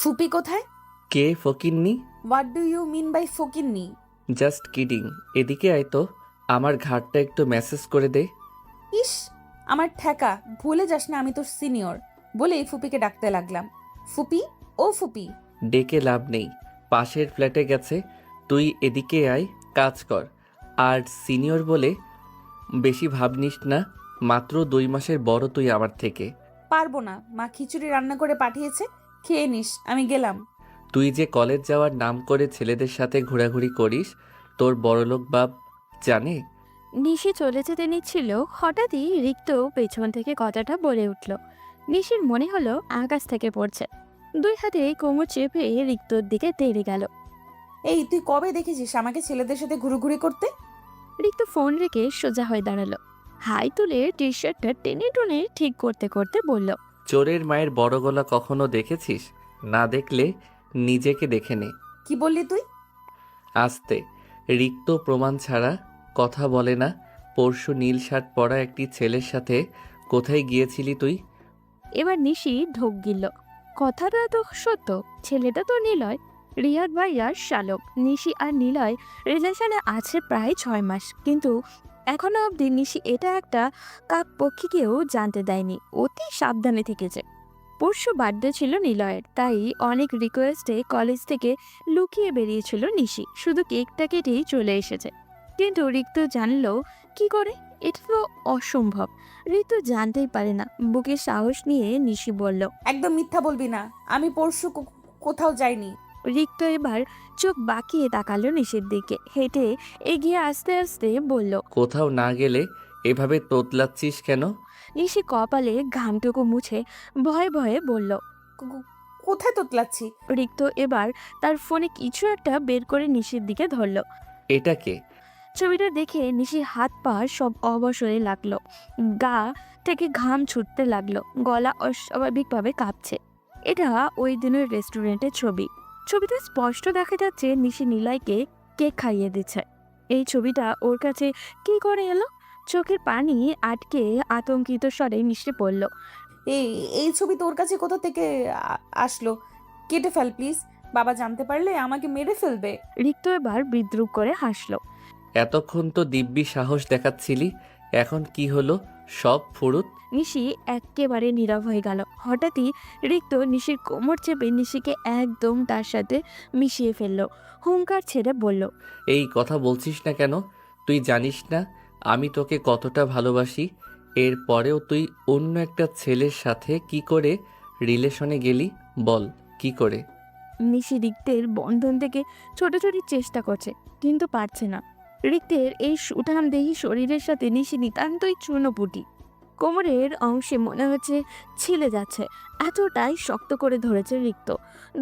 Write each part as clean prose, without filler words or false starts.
ফুপি কোথায়? কে ফকিন্নি? What do you mean by ফকিন্নি? Just kidding. এদিকে আয় তো, আমার ঘাটটা একটু ম্যাসেজ করে দে। ইস, আমার ঠেকা, ভুলে যাস না আমি তোর সিনিয়র। বলেই ফুপিকে ডাকতে লাগলাম। ফুপি, ও ফুপি। ডেকে লাভ নেই, পাশের ফ্ল্যাটে গেছে। তুই এদিকে আয়, কাজ কর। আর সিনিয়র বলে বেশি ভাব নিস না, মাত্র 2 মাসের বড় তুই আমার থেকে। পারবো না, মা খিচুড়ি রান্না করে পাঠিয়েছে, খেয়ে নিস, আমি গেলাম। তুই যে কলেজ যাওয়ার নাম করে ছেলেদের সাথে ঘোরাঘুরি করিস, তোর বড়লোক বাপ জানে? নিশি চলে যেতে নিচ্ছিল, হঠাৎই রিক্ত পেছন থেকে কথাটা বলে উঠল। নিশির মনে হলো আকাশ থেকে পড়ছে। 2 হাতে কোমর চেপে রিক্তর দিকে তেড়ে গেল। এই, তুই কবে দেখেছিস আমাকে ছেলেদের সাথে ঘুরোঘুরি করতে? রিক্ত ফোন রেখে সোজা হয়ে দাঁড়ালো। হাই তুলে টি শার্টটা টেনে টুনে ঠিক করতে করতে বলল, চোরের মায়ের বড় গলা কখনো দেখেছিস? না দেখলে নিজেকে দেখে নে। কি বললি তুই? আস্তে। রিক্ত প্রমাণ ছাড়া কথা বলে না। পরশু নীল শার্ট পরা একটি ছেলের সাথে কোথায় গিয়েছিলি তুই? এবার নিশি ঢোক গিলল। কথাটা তো সত্য, ছেলেটা তো নিলয়, রিয়াদ ভাইয়ার শালক। নিশি আর নিলয় রিলেশনে আছে প্রায় 6 মাস, কিন্তু এখনো অবধি নিশি এটা একটা কাক পক্ষীকেও জানতে দেয়নি, অতি সাবধানে থেকেছে। পরশু বার্থডে ছিল নিলয়ের, তাই অনেক রিকোয়েস্টে কলেজ থেকে লুকিয়ে বেরিয়েছিল নিশি, শুধু কেকটা কেটেই চলে এসেছে। কিন্তু রিক্ত জানলো কি করে? এটা তো অসম্ভব। ঋতু জানতেই পারে না। বুকে সাহস নিয়ে নিশি বলল, একদম মিথ্যা বলবি না, আমি পরশু কোথাও যাইনি। রিক্ত এবার চোখ বাঁকিয়ে তাকালো নিশির দিকে, হেঁটে এগিয়ে আস্তে আস্তে বলল, কোথাও না গেলে এভাবে তোতলাচ্ছিস কেন? নিশি কপালে ঘামটুকু মুছে ভয়ে ভয়ে বলল। কোথায় তোতলাচ্ছি? রিক্ত এবার তার ফোনে কিছু একটা বের করে নিশির দিকে ধরল। এটা কে? ছবিটা দেখে নিশির হাত পা সব অবশ হয়ে লাগলো, গা থেকে ঘাম ছুটতে লাগলো, গলা অস্বাভাবিকভাবে কাঁপছে। এটা ওই দিনের রেস্টুরেন্টের ছবি। ছবিতে স্পষ্ট দেখা যাচ্ছে নিশি নিলয়কে কেক খাইয়ে দিচ্ছে। এই ছবিটা ওর কাছে কি করে এলো? চোখের পানি আটকে আতঙ্কিত স্বরে নিশি পড়ল, এই এই ছবি তোর কাছে কোথা থেকে আসলো? কেটে ফেল প্লিজ, বাবা জানতে পারলে আমাকে মেরে ফেলবে। রিক্ত এবার বিদ্রুপ করে হাসলো। এতক্ষণ তো দিব্যি সাহস দেখাচ্ছিলি, এখন কি হলো সব ফুরুত? নিশি একেবারে নীরব হয়ে গেল। হঠাৎই রিক্ত নিশির কোমর চেপে নিশিকে একদম তার সাথে মিশিয়ে ফেললো। হুঙ্কার ছেড়ে বলল, এই কথা বলছিস না কেন? তুই জানিস না আমি তোকে কতটা ভালোবাসি? এরপরেও তুই অন্য একটা ছেলের সাথে কি করে রিলেশনে গেলি? বল, কি করে? নিশি রিক্তের বন্ধন থেকে ছোটাছুটির চেষ্টা করছে, কিন্তু পারছে না। রিক্তের এই সুঠাম দেহি শরীরের সাথে নিশি নিতান্তই চুনোপুটি। কোমরের অংশে মনে হচ্ছে ছিলে যাচ্ছে, এতটাই শক্ত করে ধরেছে রিক্ত।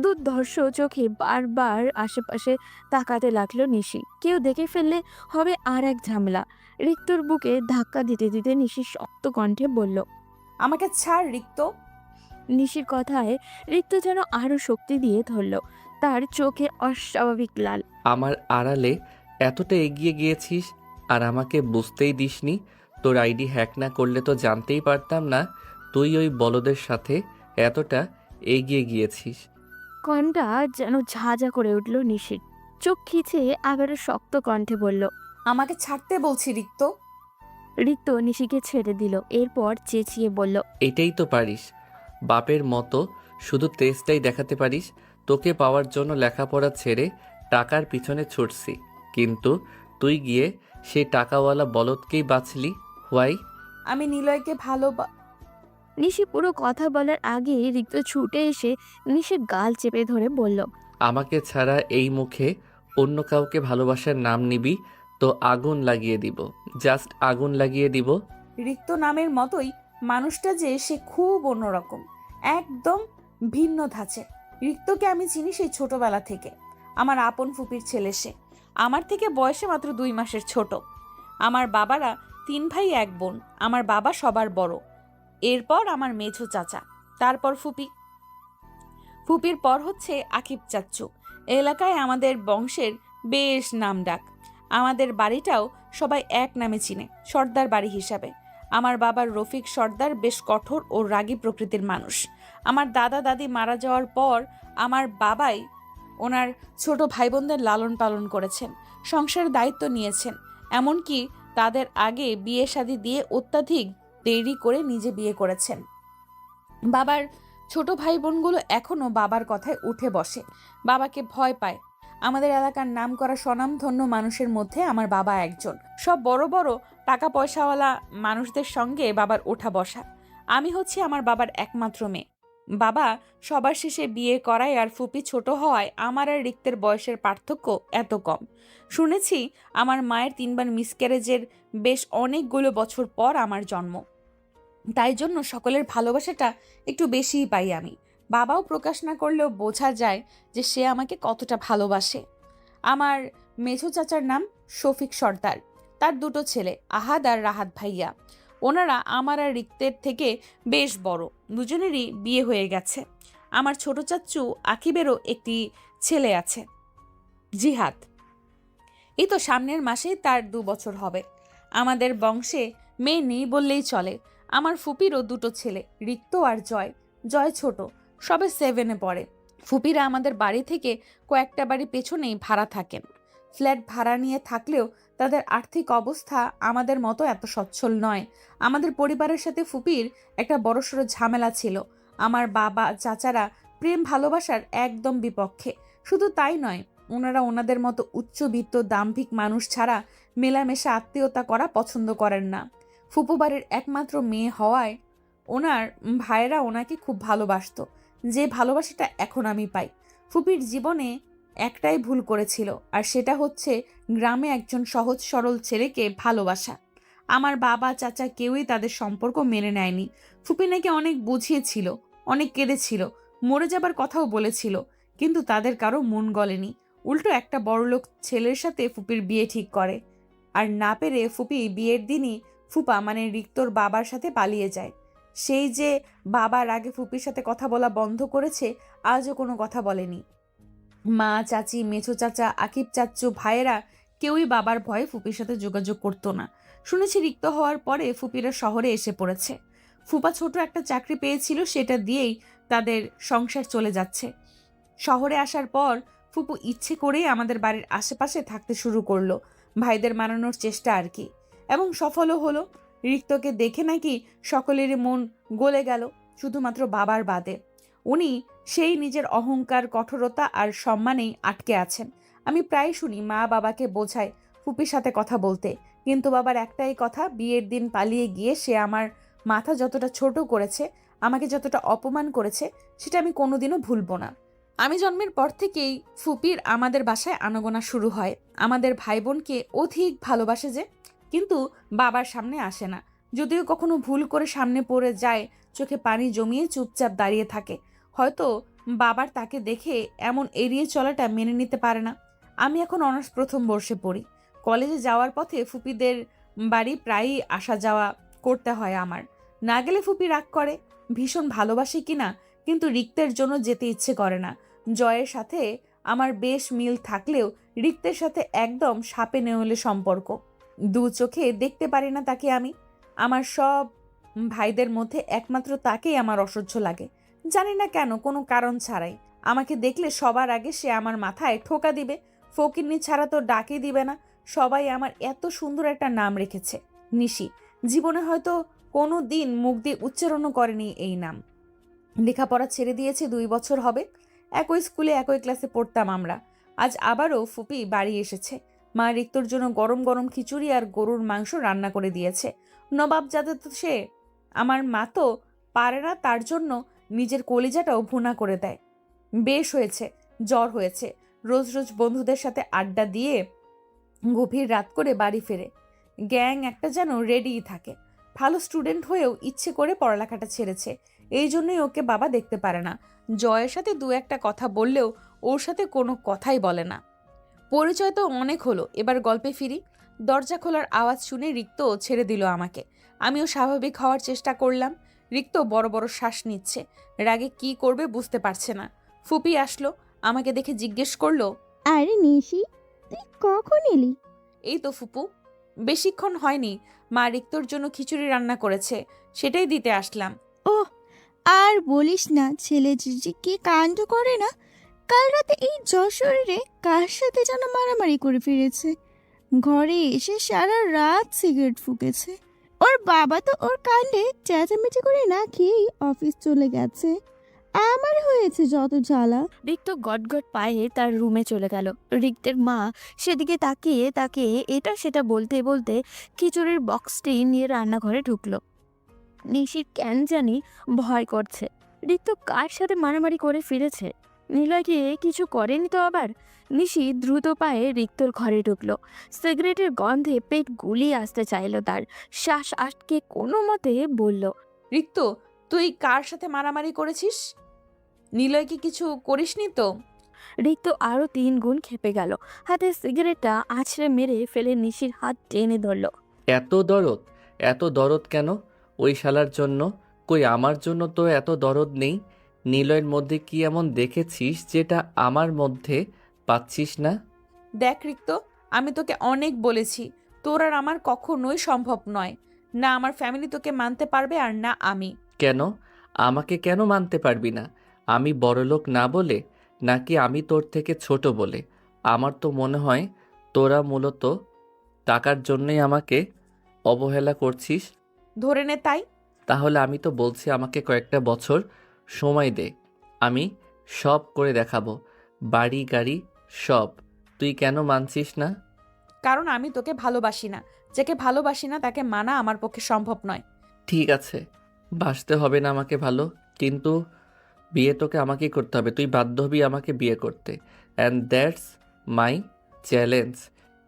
দুর্ধর্ষ চোখে বারবার আশেপাশে তাকাতে লাগলো নিশি। কেউ দেখে ফেললে হবে আর এক ঝামেলা। রিক্তর বুকে ধাক্কা দিতে দিতে নিশি শক্ত কণ্ঠে বলল। আমাকে ছাড় রিক্ত। নিশির কথায় রিক্ত যেন আরো শক্তি দিয়ে ধরল। তার চোখে অস্বাভাবিক লাল। আমার আড়ালে এতটা এগিয়ে গিয়েছিস আর আমাকে বুঝতেই দিসনি? তোর আইডি হ্যাক না করলে তো জানতেই পারতাম না তুই ওই বলদের সাথে এতটা এগিয়ে গিয়েছিস। কণ্ঠটা যেন ঝাঁঝা করে উঠল নিশির। চোখ খিচে আবারও শক্ত কণ্ঠে বলল। আমাকে ছাড়তে বলছি রিক্ত। রিক্ত নিশিকে ছেড়ে দিল, এরপর চেঁচিয়ে বলল, এটাই তো পারিস বাপের মতো, শুধু তেজটাই দেখাতে পারিস। তোকে পাওয়ার জন্য লেখাপড়া ছেড়ে টাকার পিছনে ছুটছি, কিন্তু তুই গিয়ে সেই টাকাওয়ালা বলদকেই বাঁচলি। হোয়াই? আমি নিলয়কে নিশি পুরো কথা বলার আগে রিক্ত ছুটে এসে নিশির গাল চেপে ধরে বলল, আমাকে ছাড়া এই মুখে অন্য কাউকে ভালোবাসার নাম নিবি তো আগুন লাগিয়ে দিব, জাস্ট আগুন লাগিয়ে দিব। রিক্ত নামের মতোই মানুষটা যে সে খুব অন্যরকম, একদম ভিন্ন ধাঁচে। রিক্তকে আমি চিনি সেই ছোটবেলা থেকে। আমার আপন ফুপির ছেলে সে। আমার থেকে বয়সে মাত্র 2 মাসের ছোট। আমার বাবারা 3 ভাই 1 বোন। আমার বাবা সবার বড়, এরপর আমার মেঝো চাচা, তারপর ফুপি। ফুপির পর হচ্ছে আকিব চাচ্চু। এলাকায় আমাদের বংশের বেশ নামডাক। আমাদের বাড়িটাও সবাই এক নামে চিনে, সর্দার বাড়ি হিসাবে। আমার বাবার রফিক সর্দার বেশ কঠোর ও রাগী প্রকৃতির মানুষ। আমার দাদা দাদি মারা যাওয়ার পর আমার বাবাই ওনার ছোট ভাই বোনদের লালন পালন করেছেন, সংসারের দায়িত্ব নিয়েছেন। এমনকি তাদের আগে বিয়ে শাদী দিয়ে অত্যাধিক দেরি করে নিজে বিয়ে করেছেন। বাবার ছোট ভাই বোনগুলো এখনো বাবার কথায় উঠে বসে, বাবাকে ভয় পায়। আমাদের এলাকার নামকরা স্বনামধন্য মানুষের মধ্যে আমার বাবা একজন। সব বড় বড় টাকা পয়সাওয়ালা মানুষদের সঙ্গে বাবার ওঠা বসা। আমি হচ্ছি আমার বাবার একমাত্র মেয়ে। বাবা সবার শেষে বিয়ে করায় আর ফুপি ছোট হওয়ায় আমার আর রিক্তের বয়সের পার্থক্য এত কম। শুনেছি আমার মায়ের 3বার মিসক্যারেজের বেশ অনেকগুলো বছর পর আমার জন্ম, তাই জন্য সকলের ভালোবাসাটা একটু বেশিই পাই আমি। বাবাও প্রকাশ না করলেও বোঝা যায় যে সে আমাকে কতটা ভালোবাসে। আমার মেঝো চাচার নাম শফিক সর্দার, তার 2টো ছেলে আহাদ আর রাহাত ভাইয়া। ওনারা আমার আর রিক্তের থেকে বেশ বড়, দুজনেরই বিয়ে হয়ে গেছে। আমার ছোট চাচ্চু আকিবেরও একটি ছেলে আছে, জিহাদ। এই তো সামনের মাসেই তার 2 বছর হবে। আমাদের বংশে মেয়ে নেই বললেই চলে। আমার ফুপিরও 2টো ছেলে, রিক্ত আর জয়। জয় ছোট, সবে 7-এ পড়ে। ফুপিরা আমাদের বাড়ি থেকে কয়েকটা বাড়ি পেছনেই ভাড়া থাকেন। ফ্ল্যাট ভাড়া নিয়ে থাকলেও তাদের আর্থিক অবস্থা আমাদের মতো এত সচ্ছল নয়। আমাদের পরিবারের সাথে ফুপির একটা বড়সড় ঝামেলা ছিল। আমার বাবা চাচারা প্রেম ভালোবাসার একদম বিপক্ষে। শুধু তাই নয়, ওনারা ওনাদের মতো উচ্চবিত্ত দাম্ভিক মানুষ ছাড়া মেলামেশা আত্মীয়তা করা পছন্দ করেন না। ফুপু বাড়ির একমাত্র মেয়ে হওয়ায় ওনার ভাইয়েরা ওনাকে খুব ভালোবাসতো, যে ভালোবাসাটা এখন আমি পাই। ফুপির জীবনে একটাই ভুল করেছিল, আর সেটা হচ্ছে গ্রামে একজন সহজ সরল ছেলেকে ভালোবাসা। আমার বাবা চাচা কেউই তাদের সম্পর্ক মেনে নেয়নি। ফুপি নাকি অনেক বুঝিয়েছিল, অনেক কেঁদেছিল, মরে যাবার কথাও বলেছিল, কিন্তু তাদের কারো মন গলেনি। উল্টো একটা বড়লোক ছেলের সাথে ফুপির বিয়ে ঠিক করে। আর না পেরে ফুপি বিয়ের দিনই ফুপা মানে রিক্তর বাবার সাথে পালিয়ে যায়। সেই যে বাবার আগে ফুপির সাথে কথা বলা বন্ধ করেছে, আজও কোনো কথা বলেনি। মা, চাচি, মেছো চাচা, আকিব চাচ্চু, ভাইয়েরা কেউই বাবার ভয়ে ফুপির সাথে যোগাযোগ করতো না। শুনেছি রিক্ত হওয়ার পরে ফুপিরা শহরে এসে পড়েছে। ফুপা ছোট একটা চাকরি পেয়েছিল, সেটা দিয়েই তাদের সংসার চলে যাচ্ছে। শহরে আসার পর ফুপু ইচ্ছে করেই আমাদের বাড়ির আশেপাশে থাকতে শুরু করলো, ভাইদের মানানোর চেষ্টা আর কি, এবং সফলও হলো। রিক্তকে দেখে নাকি সকলেরই মন গলে গেল, শুধুমাত্র বাবার বাদে। উনি সেই নিজের অহংকার, কঠোরতা আর সম্মানেই আটকে আছেন। আমি প্রায় শুনি মা বাবাকে বোঝায় ফুপির সাথে কথা বলতে, কিন্তু বাবার একটাই কথা, বিয়ের দিন পালিয়ে গিয়ে সে আমার মাথা যতটা ছোট করেছে, আমাকে যতটা অপমান করেছে, সেটা আমি কোনোদিনও ভুলবো না। আমি জন্মের পর থেকেই ফুপির আমাদের বাসায় আনাগোনা শুরু হয়। আমাদের ভাই বোনকে অধিক ভালোবাসে যে, কিন্তু বাবার সামনে আসে না। যদিও কখনো ভুল করে সামনে পড়ে যায়, চোখে পানি জমিয়ে চুপচাপ দাঁড়িয়ে থাকে। হয়তো বাবার তাকে দেখে এমন এড়িয়ে চলাটা মেনে নিতে পারে না। আমি এখন অনার্স প্রথম বর্ষে পড়ি। কলেজে যাওয়ার পথে ফুপিদের বাড়ি প্রায়ই আসা যাওয়া করতে হয় আমার। না গেলে ফুপি রাগ করে, ভীষণ ভালোবাসে কিনা, কিন্তু রিক্তের জন্য যেতে ইচ্ছে করে না। জয়ের সাথে আমার বেশ মিল থাকলেও রিক্তের সাথে একদম সাপে নেউলে সম্পর্ক। 2 চোখে দেখতে পারি না তাকে আমি। আমার সব ভাইদের মধ্যে একমাত্র তাকেই আমার অসহ্য লাগে, জানি না কেন, কোনো কারণ ছাড়াই। আমাকে দেখলে সবার আগে সে আমার মাথায় ঠোকা দিবে, ফকিন্নি ছাড়া তো ডাকে দিবে না। সবাই আমার এত সুন্দর একটা নাম রেখেছে, নিশি। জীবনে হয়তো কোনো দিন মুখ দিয়ে উচ্চারণও করেনি এই নাম। লেখাপড়া ছেড়ে দিয়েছে 2 বছর হবে। একই স্কুলে একই ক্লাসে পড়তাম আমরা। আজ আবারও ফুপি বাড়ি এসেছে। মা রিক্তর জন্য গরম গরম খিচুড়ি আর গরুর মাংস রান্না করে দিয়েছে। নবাবজাদা তো সে, আমার মা তো পারে না, তার জন্য নিজের কলিজাটাও ভুনা করে দেয়। বেশ হয়েছে, জ্বর হয়েছে। রোজ রোজ বন্ধুদের সাথে আড্ডা দিয়ে গভীর রাত করে বাড়ি ফেরে। গ্যাং একটা যেন রেডিই থাকে। ভালো স্টুডেন্ট হয়েও ইচ্ছে করে পড়ালেখাটা ছেড়েছে, এই জন্যই ওকে বাবা দেখতে পারে না। জয়ের সাথে 2-একটা কথা বললেও ওর সাথে কোনো কথাই বলে না। পরিচয় তো অনেক হলো, এবার গল্পে ফিরি। দরজা খোলার আওয়াজ শুনে রিক্ত ছেড়ে দিল আমাকে। আমিও স্বাভাবিক হওয়ার চেষ্টা করলাম। রিক্ত বড় বড় শ্বাস নিচ্ছে, রাগে কি করবে বুঝতে পারছে না। ফুপি আসলো, আমাকে দেখে জিজ্ঞেস করলো, আরে নিশি, তুই কখন এলি? এই তো ফুপু, বেশিক্ষণ হয়নি। মা রিক্তর জন্য খিচুড়ি রান্না করেছে, সেটাই দিতে আসলাম। ওহ, আর বলিস না, ছেলে যে কি কাণ্ড করে না। কাল রাতে এই যশোরে কার সাথে যেন মারামারি করে ফিরেছে। ঘরে এসে সারা রাত সিগারেট ফুঁকেছে। ওর বাবা তো ওর কাণ্ডে চেঁচামেচি করে না খেয়েই অফিস চলে গেছে। আমার হয়েছে যত জ্বালা। রিক্ত গটগট পায়ে তার রুমে চলে গেল। রিক্তের মা সেদিকে তাকিয়ে তাকিয়ে এটা সেটা বলতে বলতে খিচুড়ির বক্সটি নিয়ে রান্নাঘরে ঢুকলো। নিশির কেন জানি ভয় করছে। রিক্ত কার সাথে মারামারি করে ফিরেছে? নিলয়কে কিছু করেনি তো আবার? নিশি দ্রুত পায়ে রিক্তর ঘরে ঢুকলো। সিগারেটের গন্ধে পেট গুলিয়ে আসতে চাইলো তার। শ্বাস আটকে কোনো মতে বলল, রিক্ত, তুই কার সাথে মারামারি করেছিস? নিলয়কে কিছু করিসনি তো? রিক্ত আরো 3 গুণ খেপে গেল। হাতে সিগারেটটা আছড়ে মেরে ফেলে নিশির হাত টেনে ধরল। এত দরদ কেন ওই শালার জন্য? কই আমার জন্য তো এত দরদ নেই। নিলয়ের মধ্যে কি এমন দেখেছিস যেটা আমার মধ্যে পাচ্ছিস না? দেখ রিক্ত, আমি তোকে অনেক বলেছি, তোর আর আমার কখনোই সম্ভব নয়। না আমার ফ্যামিলি তোকে মানতে পারবে আর না আমি। কেন? আমাকে কেন মানতে পারবি না? আমি বড়লোক না বলে, নাকি আমি তোর থেকে ছোট বলে? আমার তো মনে হয় তোরা মূলত টাকার জন্যই আমাকে অবহেলা করছিস। ধরে নে তাই। তাহলে আমি তো বলছি আমাকে কয়েকটা বছর সময় দে, আমি সব করে দেখাবো, বাড়ি গাড়ি সব। তুই কেন মানছিস না? কারণ আমি তোকে ভালোবাসি না। যাকে ভালোবাসি না তাকে মানা আমার পক্ষে সম্ভব নয়। ঠিক আছে, বাসতে হবে না আমাকে ভালো, কিন্তু বিয়ে তোকে আমাকেই করতে হবে। তুই বাধ্য হবি আমাকে বিয়ে করতে, অ্যান্ড দ্যাটস মাই চ্যালেঞ্জ।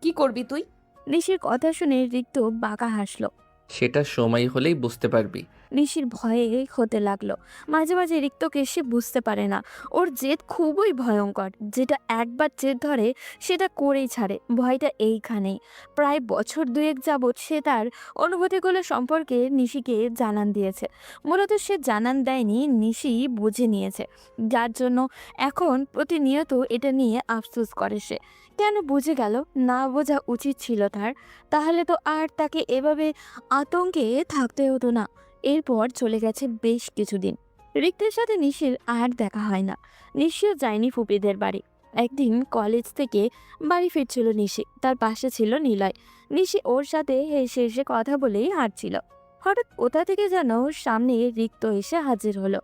কি করবি তুই? নিশির কথা শুনে রিক্ত বাঁকা হাসলো। সেটা সময় হলেই বুঝতে পারবি। নিশির ভয়ে হতে লাগলো। মাঝে মাঝে রিক্তকে সে বুঝতে পারে না। ওর জেদ খুবই ভয়ঙ্কর। যেটা একবার জেদ ধরে সেটা করেই ছাড়ে। ভয়টা এইখানেই। প্রায় বছর 2 যাবৎ সে তার অনুভূতিগুলো সম্পর্কে নিশিকে জানান দিয়েছে। মূলত সে জানান দেয়নি, নিশি বুঝে নিয়েছে। যার জন্য এখন প্রতিনিয়ত এটা নিয়ে আফসোস করে সে। কেন বুঝে গেল? না বোঝা উচিত ছিল তার। তাহলে তো আর তাকে এভাবে আতঙ্কে থাকতে হতো না। এরপর চলে গেছে বেশ কিছুদিন। রিক্তের সাথে নিশির আর দেখা হয় না। নিশিও যায়নি ফুপিদের বাড়ি। একদিন কলেজ থেকে বাড়ি ফিরছিল নিশি। তার পাশে ছিল নিলয়। নিশি ওর সাথে হেসে হেসে কথা বলেই হাঁটছিল। হঠাৎ কোথা থেকে যেন সামনে রিক্ত এসে হাজির হলো।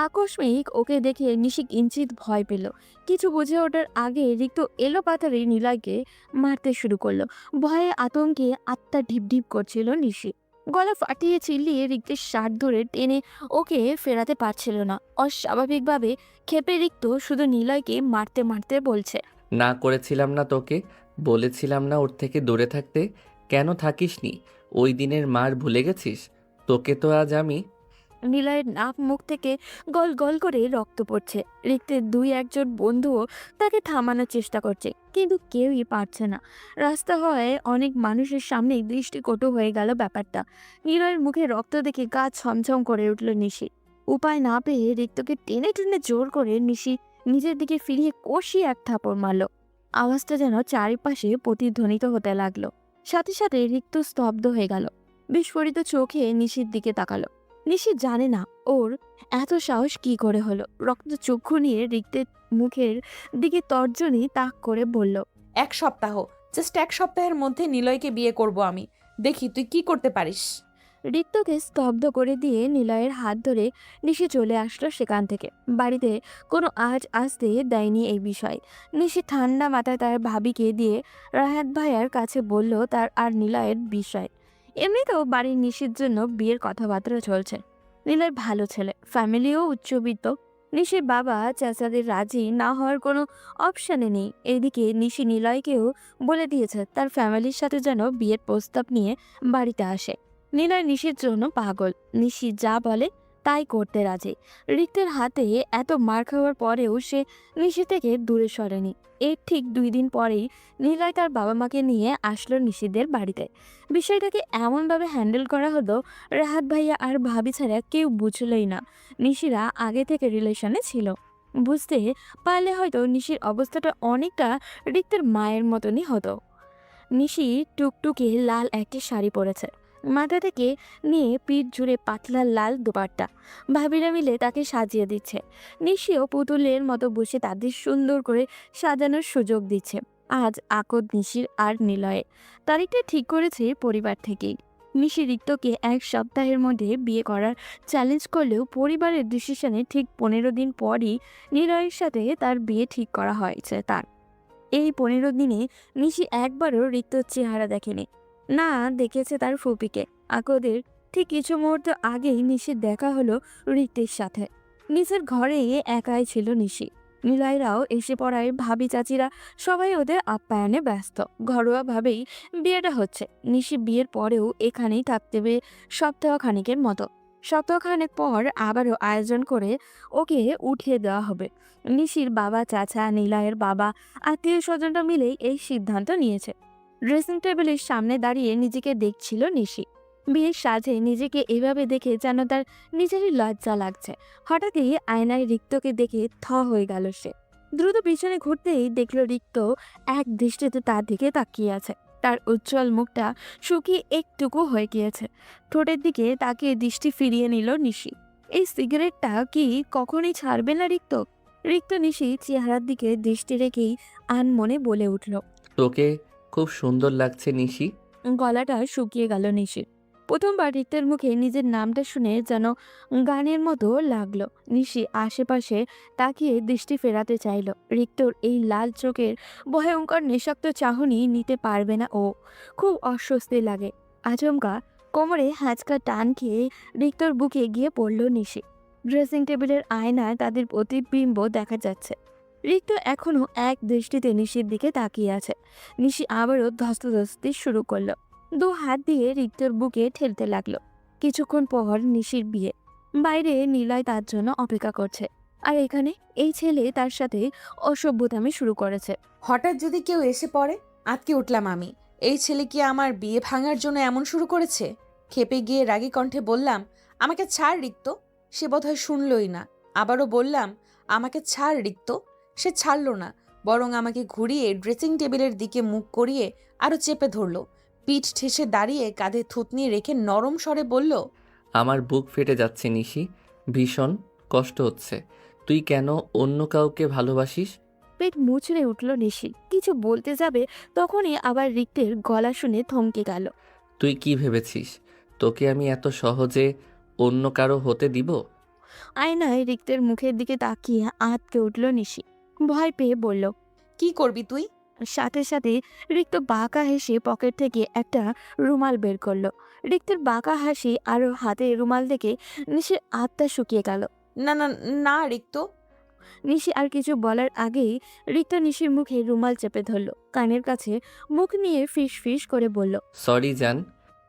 আকস্মিক ওকে দেখে নিশি কিঞ্চিত ভয় পেল। কিছু বুঝে ওঠার আগে রিক্ত এলো পাথারে নিলয়কে মারতে শুরু করলো। ভয়ে আতঙ্কে আত্মা ঢিপঢিপ করছিল নিশি। গলা ফাটিয়ে চিল্লিয়ে রিক্তের শার্ট ধরে টেনে ওকে ফেরাতে পারছিল না। অস্বাভাবিকভাবে ক্ষেপে রিক্ত শুধু নিলয়কে মারতে মারতে বলছে, না করেছিলাম না তোকে? বলেছিলাম না ওর থেকে দূরে থাকতে? কেন থাকিসনি? ওই দিনের মার ভুলে গেছিস? তোকে তো আজ আমি। নিলয়ের নাক মুখ থেকে গল গল করে রক্ত পড়ছে। রিক্তের 2-1 বন্ধুও তাকে থামানোর চেষ্টা করছে, কিন্তু কেউই পারছে না। রাস্তা হয় অনেক মানুষের সামনে দৃষ্টিকটু হয়ে গেল ব্যাপারটা। নিলয়ের মুখে রক্ত দেখে গা ছমছম করে উঠল নিশি। উপায় না পেয়ে রিক্তকে টেনে টেনে জোর করে নিশি নিজের দিকে ফিরিয়ে কষিয়ে এক থাপড় মারল। আওয়াজটা যেন চারিপাশে প্রতিধ্বনিত হতে লাগলো। সাথে সাথে রিক্ত স্তব্ধ হয়ে গেল। বিস্ফোরিত চোখে নিশির দিকে তাকালো। নিশি জানে না ওর এত সাহস কি করে হলো। রক্ত চক্ষু নিয়ে রিক্তের মুখের দিকে তর্জনী তাক করে বলল, 1 সপ্তাহ, জাস্ট 1 সপ্তাহের মধ্যে নিলয়কে বিয়ে করব আমি। দেখি তুই কি করতে পারিস। রিক্তকে স্তব্ধ করে দিয়ে নিলয়ের হাত ধরে নিশি চলে আসলো সেখান থেকে। বাড়িতে কোনো আজ আসতে দেয়নি এই বিষয়। নিশি ঠান্ডা মাথায় তার ভাবিকে দিয়ে রাহাত ভাইয়ার কাছে বলল তার আর নিলয়ের বিষয়। এমনিতেও বাড়ির নিশির জন্য বিয়ের কথাবার্তা চলছে। নিলয় ভালো ছেলে, ফ্যামিলিও উচ্চবিত্ত। নিশির বাবা চাচাদের রাজি না হওয়ার কোনো অপশানে নেই। এদিকে নিশি নিলয়কেও বলে দিয়েছে তার ফ্যামিলির সাথে যেন বিয়ের প্রস্তাব নিয়ে বাড়িতে আসে। নিলয় নিশির জন্য পাগল। নিশি যা বলে তাই করতে রাজি। রিক্তের হাতে এত মার খাওয়ার পরেও সে নিশি থেকে দূরে সরেনি। এর ঠিক 2 দিন পরেই নিলয় তার বাবা মাকে নিয়ে আসলো নিশিদের বাড়িতে। বিষয়টাকে এমনভাবে হ্যান্ডেল করা হলো, রাহাত ভাইয়া আর ভাবি ছাড়া কেউ বুঝলই না নিশিরা আগে থেকে রিলেশনে ছিল। বুঝতে পারলে হয়তো নিশির অবস্থাটা অনেকটা রিক্তের মায়ের মতনই হতো। নিশি টুকটুকে লাল একটি শাড়ি পরেছে। মাথা থেকে নিয়ে পিঠ জুড়ে পাতলা লাল দোপাট্টা ভাবিরা মিলে তাকে সাজিয়ে দিচ্ছে। নিশিও পুতুলের মতো বসে তাদের সুন্দর করে সাজানোর সুযোগ দিচ্ছে। আজ আকদ, নিশির আর নিলয়ে তারিখটা ঠিক করেছে পরিবার থেকেই। নিশি রিক্তকে 1 সপ্তাহের মধ্যে বিয়ে করার চ্যালেঞ্জ করলেও পরিবারের ডিসিশনে ঠিক 15 দিন পরই নিলয়ের সাথে তার বিয়ে ঠিক করা হয়েছে তার। এই 15 দিনে নিশি একবারও রিক্তর চেহারা দেখেনি, না দেখেছে তার ফুপিকে। আকদের ঠিক কিছু মুহূর্ত আগেই নিশির দেখা হলো রিক্তের সাথে। নিজের ঘরে একাই ছিল নিশি। নিলয়রাও এসে পড়ায় ভাবি চাচিরা সবাই ওদের আপ্যায়নে ব্যস্ত। ঘরোয়াভাবেই বিয়েটা হচ্ছে। নিশি বিয়ের পরেও এখানেই থাকতে হবে সপ্তাহখানেকের মতো। সপ্তাহখানেক পর আবারও আয়োজন করে ওকে উঠিয়ে দেওয়া হবে। নিশির বাবা, চাচা, নিলয়ের বাবা, আত্মীয় স্বজনরা মিলেই এই সিদ্ধান্ত নিয়েছে। ড্রেসিং টেবিলের সামনে দাঁড়িয়ে নিজেকে দেখছিল নিশি। বিয়ের সাজে নিজেকে এভাবে দেখে যেন তার নিজেরই লজ্জা লাগছে। হঠাৎই আয়নায় রিক্তকে দেখে থ হয়ে গেল সে। দ্রুত পিছনে ঘুরতেই দেখল রিক্ত এক দৃষ্টিতে তার দিকে তাকিয়ে আছে। তার উজ্জ্বল মুখটা শুকিয়ে একটুকু হয়ে গিয়েছে। ঠোঁটের দিকে তাকিয়ে দৃষ্টি ফিরিয়ে নিল নিশি। এই সিগারেটটা কি কখনই ছাড়বে না রিক্ত? রিক্ত নিশি চেহারার দিকে দৃষ্টি রেখেই আনমনে বলে উঠল। তোকে খুব সুন্দর লাগছে নিশি। গলাটা শুকিয়ে গেল নিশির। প্রথমবার রিক্তের মুখে নিজের নামটা শুনে যেন গানের মতো লাগলো। নিশি আশেপাশে তাকিয়ে দৃষ্টি ফেরাতে চাইল। রিক্তর এই লাল চোখের ভয়ঙ্কর নিঃশব্দ চাহনি নিতে পারবে না ও। খুব অস্বস্তি লাগে। আচমকা কোমরে হ্যাঁচকা টান খেয়ে রিক্তর বুকে গিয়ে পড়ল নিশি। ড্রেসিং টেবিলের আয়নায় তাদের প্রতিবিম্ব দেখা যাচ্ছে। রিক্ত এখনো এক দৃষ্টিতে নিশির দিকে তাকিয়ে আছে। নিশি আবারও ধস্তাধস্তি শুরু করলো। 2 হাত দিয়ে রিক্তর বুকে ঠেলতে লাগলো। কিছুক্ষণ পর নিশির বিয়ে। বাইরে নিলয় তার জন্য অপেক্ষা করছে। আর এখানে এই ছেলে তার সাথে অসভ্যতামি শুরু করেছে। হঠাৎ যদি কেউ এসে পড়ে, আটকে উঠলাম আমি। এই ছেলে কি আমার বিয়ে ভাঙার জন্য এমন শুরু করেছে? খেপে গিয়ে রাগী কণ্ঠে বললাম, আমাকে ছাড় রিক্ত। সে বোধহয় শুনলই না। আবারও বললাম, আমাকে ছাড় রিক্ত। সে ছাড়লো না, বরং আমাকে ঘুরিয়ে ড্রেসিং টেবিলের দিকে মুখ করিয়ে আরো চেপে ধরলো। পিঠ ঠেসে দাঁড়িয়ে কাঁধে থুতনি রেখে নরম স্বরে বলল, আমার বুক ফেটে যাচ্ছে নিশি, ভীষণ কষ্ট হচ্ছে। তুই কেন অন্য কাউকে ভালোবাসিস? পেট মুচড়ে উঠল নিশি। কিছু বলতে যাবে তখনই আবার রিক্তের গলা শুনে থমকে গেল। তুই কি ভেবেছিস তোকে আমি এত সহজে অন্য কারো হতে দিব? আয়নায় রিক্তের মুখের দিকে তাকিয়ে আঁতকে উঠল নিশি। ভয় পেয়ে বলল, কি করবি তুই? সাথে সাথে রিক্ত বাঁকা হেসে পকেট থেকে একটা রুমাল বের করলো। রিক্তের বাঁকা হাসি আর হাতে রুমাল দেখে নিশির আত্মা শুকিয়ে গেল। না না না রিক্ত। নিশি আর কিছু বলার আগেই রিক্ত নিশির মুখে রুমাল চেপে ধরল। কানের কাছে মুখ নিয়ে ফিস ফিস করে বলল, সরি জান।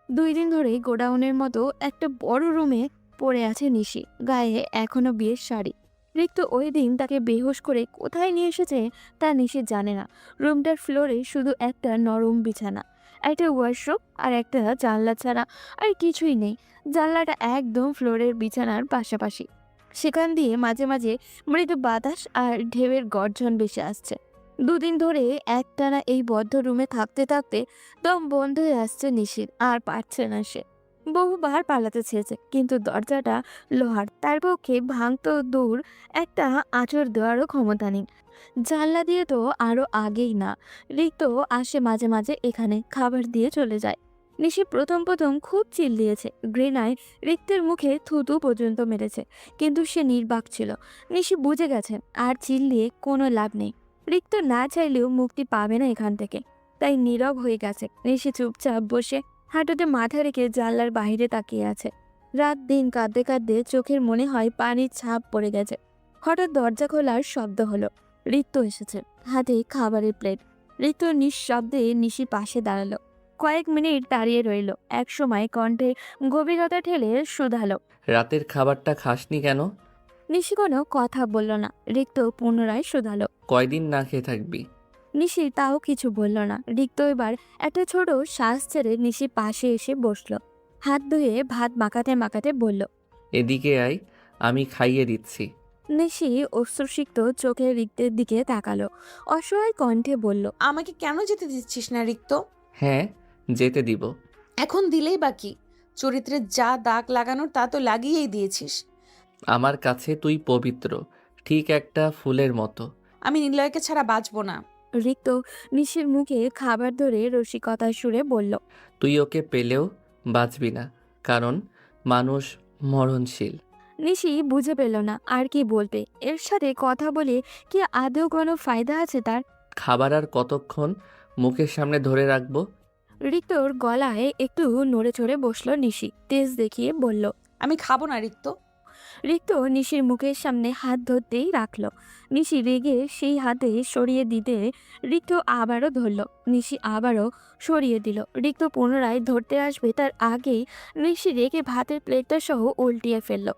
2 দিন ধরে গোডাউনের মতো একটা বড় রুমে পড়ে আছে নিশি। গায়ে এখনো বিয়ের শাড়ি। রিক্ত ওই দিন তাকে বেহুশ করে কোথায় নিয়ে এসেছে তা নিশি জানে না। রুমটার ফ্লোরে শুধু একটা নরম বিছানা, একটা ওয়াশরুম আর একটা জানলা ছাড়া আর কিছুই নেই। জানলাটা একদম ফ্লোরের বিছানার পাশাপাশি। সেখান দিয়ে মাঝে মাঝে মৃদু বাতাস আর ঢেউয়ের গর্জন ভেসে আসছে। 2 দিন ধরে একটানা এই বদ্ধ রুমে থাকতে থাকতে দম বন্ধ হয়ে আসছে নিশির। আর পারছে না সে। বহুবার পালাতে চেয়েছে, কিন্তু দরজাটা লোহার, তার পক্ষে ভাঙতো দূর একটা আঁচড় দেওয়ারও ক্ষমতা নেই। জানলা দিয়ে তো আরো আগেই না। রিক্ত আসে মাঝে মাঝে এখানে, খাবার দিয়ে চলে যায়। নিশি প্রথম প্রথম খুব চিল্লিয়েছে, ঘৃণায় রিক্তের মুখে থুতু পর্যন্ত মেরেছে, কিন্তু সে নির্বাক ছিল। নিশি বুঝে গেছেন আর চিল্লিয়ে কোনো লাভ নেই। রিক্ত না চাইলেও মুক্তি পাবে না এখান থেকে, তাই নীরব হয়ে গেছে। নিশি চুপচাপ বসে হাঁটুতে মাথা রেখে জানলার বাইরে তাকিয়ে আছে। রাত দিন কাঁদতে কাঁদতে চোখের মনে হয় পানির ছাপ পড়ে গেছে। হঠাৎ দরজা খোলার শব্দ হলো। রিক্ত এসেছে, হাতে খাবারের প্লেট। রিক্ত নিঃশব্দে নিশির পাশে দাঁড়ালো। কয়েক মিনিট দাঁড়িয়ে রইল। এক সময় কণ্ঠে গভীরতা ঠেলে শুধালো, রাতের খাবারটা খাসনি কেন? নিশি কোনো কথা বলল না। রিক্ত পুনরায় শুধালো, কয়দিন না খেয়ে থাকবি? নিশি তাও কিছু বলল না। রিক্ত এবার একটা ছোট শ্বাস ছেড়ে নিশি পাশে এসে বসলো। হাত ধুয়ে ভাত মাখাতে মাখাতে বলল, এদিকে আয়, আমি খাইয়ে দিচ্ছি। নিশি অশ্রুসিক্ত চোখে রিক্তের দিকে তাকালো। অসহায় কণ্ঠে বলল, আমাকে কেন যেতে দিচ্ছিস না রিক্ত? হ্যাঁ, যেতে দিব। এখন দিলেই বাকি। চরিত্রে যা দাগ লাগানোর তা তো লাগিয়েই দিয়েছিস। আমার কাছে তুই পবিত্র, ঠিক একটা ফুলের মতো। আমি নিলয়কে ছাড়া বাঁচবো না। রিক্ত নিশির মুখে খাবার ধরে রসিকতার সুরে বলল। তুই ওকে পেলেও বাঁচবি না, কারণ মানুষ মরণশীল। নিশি বুঝে পেল না আর কি বলবে। এর সাথে কথা বলে কি আদৌ কোনো ফায়দা আছে তার? খাবার আর কতক্ষণ মুখের সামনে ধরে রাখবো? রিক্তর গলায় একটু নড়ে চড়ে বসলো নিশি, তেজ দেখিয়ে বলল। আমি খাবো না রিক্ত। রিক্ত নিশির মুখের সামনে হাত ধরতেই রাখলো। নিশি রেগে সেই হাতে সরিয়ে দিতে রিক্ত আবারও ধরল। নিশি আবারও সরিয়ে দিল। রিক্ত পুনরায় ধরতে আসবে তার আগেই নিশি রেগে ভাতের প্লেটটা সহ উল্টিয়ে ফেলল।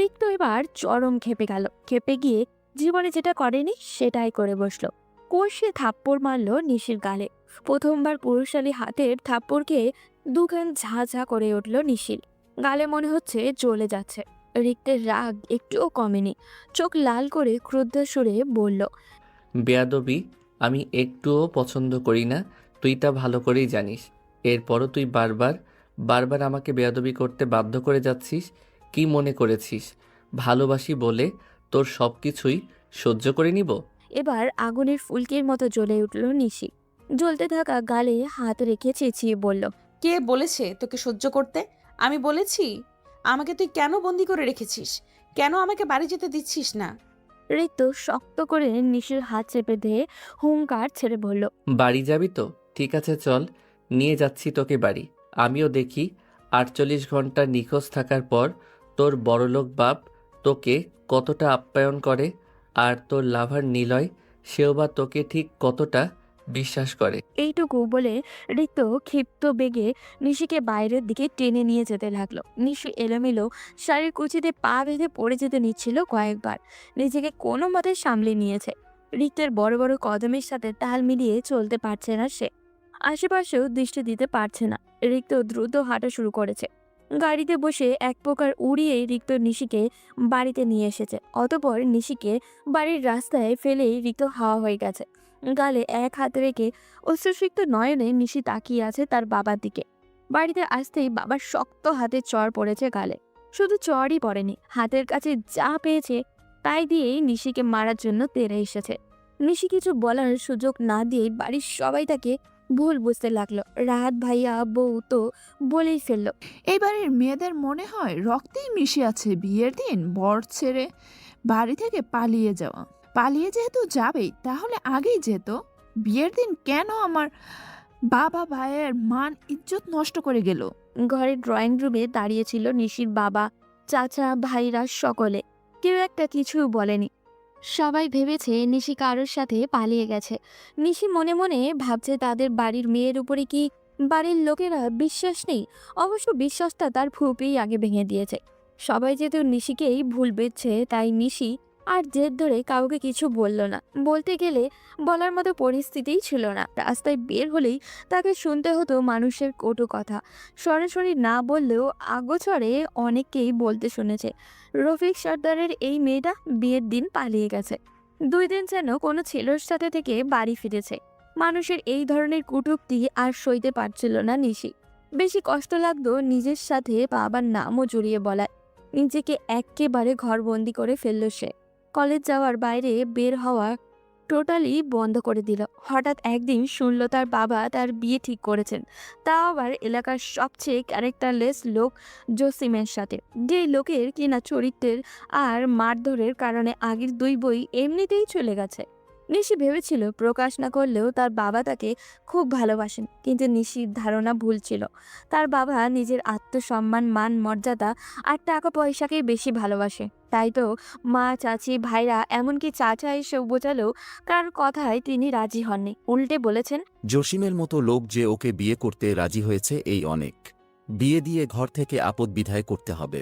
রিক্ত এবার চরম খেপে গেল। খেপে গিয়ে জীবনে যেটা করেনি সেটাই করে বসলো। কষে থাপ্পড় মারল নিশির গালে। প্রথমবার পুরুষালী হাতের থাপ্পড়কে দুখান ঝা ঝা করে উঠল নিশির গালে, মনে হচ্ছে জ্বলে যাচ্ছে। রিক্তের রাগ একটুও কমেনি, চোখ লাল করে ক্রুদ্ধ সুরে বলল। বেয়াদবি আমি একটুও পছন্দ করি না, তুই তা ভালো করেই জানিস। এরপরও তুই বারবার বারবার আমাকে বেয়াদবি করতে বাধ্য করে যাচ্ছিস। কি মনে করেছিস ভালোবাসি বলে তোর সব কিছুই সহ্য করে নিব? এবার আগুনের ফুলকির মতো জ্বলে উঠল নিশি। জ্বলতে থাকা গালে হাত রেখে চেঁচিয়ে বলল। কে বলেছে তোকে সহ্য করতে? আমি বলেছি? আমাকে তুই কেন বন্দি করে রেখেছিস? কেন আমাকে বাড়ি যেতে দিচ্ছিস না? ঋতু শক্ত করে নিশির হাত চেপে দিয়ে হুঙ্কার ছেড়ে বলল। বাড়ি যাবি তো? ঠিক আছে চল, নিয়ে যাচ্ছি তোকে বাড়ি। আমিও দেখি 48 ঘন্টা নিখোঁজ থাকার পর তোর বড়লোক বাপ তোকে কতটা আপ্যায়ন করে, আর তোর লাভার নিলয় সেও বা তোকে ঠিক কতটা বিশ্বাস করে। এইটুকু বলে ঋতু ক্ষিপ্ত বেগে নিশিকে বাইরের দিকে টেনে নিয়ে যেতে লাগলো। নিশি এলোমেলো শাড়ির কুচিতে পা বেঁধে পড়ে যেতে নিচ্ছিল কয়েকবার। নিজেকে কোনো মতে সামলে নিয়েছে। ঋতের বড় বড় কদমের সাথে তাল মিলিয়ে চলতে পারছে না সে। আশেপাশেও দৃষ্টি দিতে পারছে না। রিক্ত দ্রুত হাঁটা শুরু করেছে। গাড়িতে বসে এক প্রকার উড়িয়ে রিক্ত নিশিকে বাড়িতে নিয়ে এসেছে। অতপর নিশিকে বাড়ির রাস্তায় ফেলেই রিক্ত হাওয়া হয়ে গেছে। গালে এক হাত রেখে অশ্রুসিক্ত নয়নে নিশি তাকিয়ে আছে তার বাবার দিকে। বাড়িতে আসতেই বাবার শক্ত হাতে চড় পড়েছে গালে। শুধু চড়ই পড়েনি, হাতের কাছে যা পেয়েছে তাই দিয়েই নিশিকে মারার জন্য তেড়ে এসেছে। নিশি কিছু বলার সুযোগ না দিয়ে বাড়ির সবাই তাকে ভুল বুঝতে লাগলো। রাহাত ভাইয়া বউ তো বলেই ফেললো। এবারের মেয়েদের মনে হয় রক্তেই মিশে আছে বিয়ের দিন বর ছেড়ে বাড়ি থেকে পালিয়ে যাওয়া। পালিয়ে যেহেতু যাবেই তাহলে আগেই যেত। বিয়ের দিন কেন আমার বাবা ভাইয়ের মান ইজ্জত নষ্ট করে গেল? ঘরের ড্রয়িং রুমে দাঁড়িয়েছিল নিশির বাবা, চাচা, ভাইরা সকলে। কেউ একটা কিছু বলেনি। সবাই ভেবেছে নিশি কারোর সাথে পালিয়ে গেছে। নিশি মনে মনে ভাবছে তাদের বাড়ির মেয়ের উপরে কি বাড়ির লোকেরা বিশ্বাস নেই? অবশ্য বিশ্বাসটা তার ফুপেই আগে ভেঙে দিয়েছে। সবাই যেহেতু নিশিকেই ভুল বুঝছে, তাই নিশি আর জেদ ধরে কাউকে কিছু বলল না। বলতে গেলে বলার মতো পরিস্থিতিই ছিল না। রাস্তায় বের হলেই তাকে শুনতে হতো মানুষের কটু কথা। সরাসরি না বললেও আগোচরে অনেককেই বলতে শুনেছে, রফিক সর্দারের এই মেয়েটা বিয়ের দিন পালিয়ে গেছে। 2 দিন যেন কোনো ছেলের সাথে থেকে বাড়ি ফিরেছে। মানুষের এই ধরনের কটূক্তি আর সইতে পারছিল না নিশি। বেশি কষ্ট লাগতো নিজের সাথে বাবার নামও জড়িয়ে বলায়। নিজেকে একেবারে ঘরবন্দি করে ফেলল সে। কলেজ যাওয়ার বাইরে বের হওয়া টোটালি বন্ধ করে দিল। হঠাৎ একদিন শুনল তার বাবা তার বিয়ে ঠিক করেছেন, তাও আবার এলাকার সবচেয়ে ক্যারেক্টারলেস লোক জসিমের সাথে, যে লোকের কিনা চরিত্রের আর মারধরের কারণে আগের 2 বই এমনিতেই চলে গেছে। নিশি ভেবেছিল প্রকাশ না করলেও তার বাবা তাকে খুব ভালোবাসেন, কিন্তু নিশির ধারণা ভুল ছিল। তার বাবা নিজের আত্মসম্মান, মান, মর্যাদা আর টাকা পয়সাকেই বেশি ভালোবাসে। তাই তো মা, চাচি, ভাইরা, এমনকি চাচা এসেও বোঝালেও কার কথায় তিনি রাজি হননি। উল্টে বলেছেন, জসিমের মতো লোক যে ওকে বিয়ে করতে রাজি হয়েছে এই অনেক। বিয়ে দিয়ে ঘর থেকে আপদ বিদায় করতে হবে।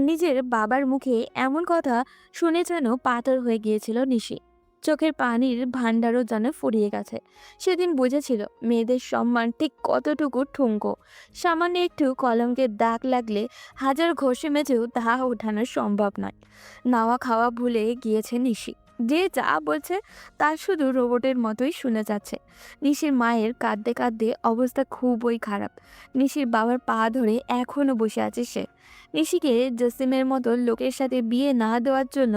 নিজের বাবার মুখে এমন কথা শুনে যেন পাথর হয়ে গিয়েছিল নিশি। চোখের পানির ভাণ্ডারও যেন ফুরিয়ে গেছে। সেদিন বুঝেছিল মেয়েদের সম্মান ঠিক কতটুকু ঠুনকো। সামান্য একটু কলঙ্কের দাগ লাগলে হাজার ঘষে মেজেও তা ওঠানো সম্ভব নয়। নাওয়া খাওয়া ভুলে গিয়েছে নিশি। যে যা বলছে তার শুধু রোবটের মতোই শুনে যাচ্ছে। নিশির মায়ের কাঁদতে কাঁদতে অবস্থা খুবই খারাপ। নিশির বাবার পা ধরে এখনো বসে আছে সে। নিশিকে জসিমের মতো লোকের সাথে বিয়ে না দেওয়ার জন্য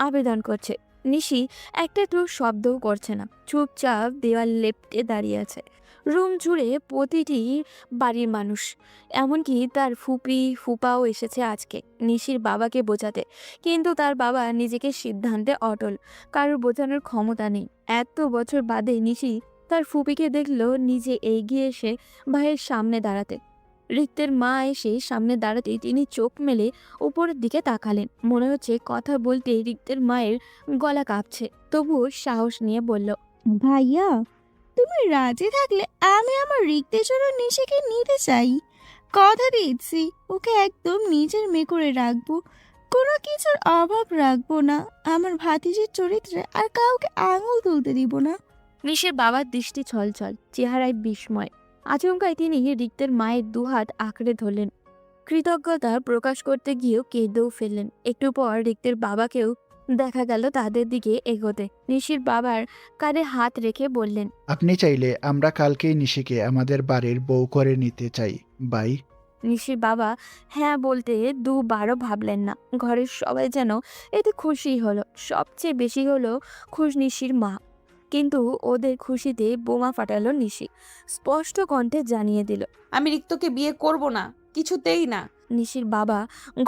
আবেদন করছে। নিশি একটা তো শব্দও করছে না, চুপচাপ দেওয়াল লেপ্টে দাঁড়িয়ে আছে। রুম জুড়ে প্রতিটি বাড়ির মানুষ, এমনকি তার ফুপাও এসেছে আজকে নিশির বাবাকে বোঝাতে। কিন্তু তার বাবা নিজেকে সিদ্ধান্তে অটল, কারোর বোঝানোর ক্ষমতা নেই। এত বছর বাদে নিশি তার ফুপিকে দেখলো নিজে এগিয়ে এসে ভাইয়ের সামনে দাঁড়াতে। রিক্তের মা এসে সামনে দাঁড়াতেই তিনি চোখ মেলে উপরের দিকে তাকালেন। মনে হচ্ছে কথা বলতে রিক্তের মায়ের গলা কাঁপছে, তবুও সাহস নিয়ে বলল, ভাইয়া, তুমি রাজি থাকলে আমি আমার রিক্তের জন্য নিশিকে নিতে চাই। কথা দিচ্ছি, ওকে একদম নিজের মেয়ে করে রাখবো, কোনো কিছুর অভাব রাখবো না। আমার ভাতিজির চরিত্রে আর কাউকে আঙুল তুলতে দিব না। নিশির বাবার দৃষ্টি ছলছল, চেহারায় বিস্ময়। আচমকায় তিনি রিক্তের মায়ের দুহাত আঁকড়ে ধরলেন। কৃতজ্ঞতা প্রকাশ করতে গিয়েও কেঁদেও ফেললেন। একটু পর রিক্তের বাবাকেও দেখা গেল তাদের দিকে এগোতে। নিশির বাবার কাঁধে হাত রেখে বললেন, আপনি চাইলে আমরা কালকেই নিশিকে আমাদের বাড়ির বউ করে নিতে চাই বাই। নিশির বাবা হ্যাঁ বলতে দুবারও ভাবলেন না। ঘরের সবাই যেন এতে খুশি হলো। সবচেয়ে বেশি হলো খুশ নিশির মা। কিন্তু ওদের খুশিতে বোমা ফাটালো নিশি। স্পষ্ট কণ্ঠে জানিয়ে দিল, আমি রিক্তকে বিয়ে করব না, কিছুতেই না। নিশির বাবা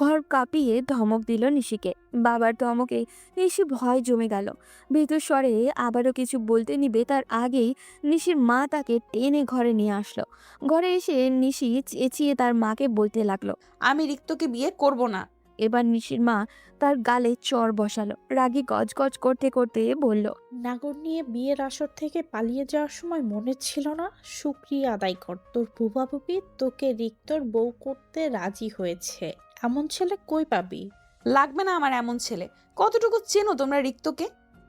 ঘর কাঁপিয়ে ধমক দিল নিশিকে। বাবার ধমকে নিশি ভয় জমে গেল। ভীতু স্বরে আবারও কিছু বলতে নিবে তার আগেই নিশির মা তাকে টেনে ঘরে নিয়ে আসলো। ঘরে এসে নিশি চেঁচিয়ে তার মাকে বলতে লাগলো। আমি রিক্তকে বিয়ে করব না। এবার নিশির মা তার গালে চর বসালো। রাগী গজগজ করতে করতে বলল, নাগর নিয়ে বিয়ের আসর থেকে পালিয়ে যাওয়ার সময় মনে ছিল না? শুকরিয়া আদায় কর, তোর ফুফাফুফি তোকে রিক্তর বউ করতে রাজি হয়েছে। এমন ছেলে কই পাবি? লাগবে না আমার এমন ছেলে। কতটুকু চেনো তোমরা রিক্তকে?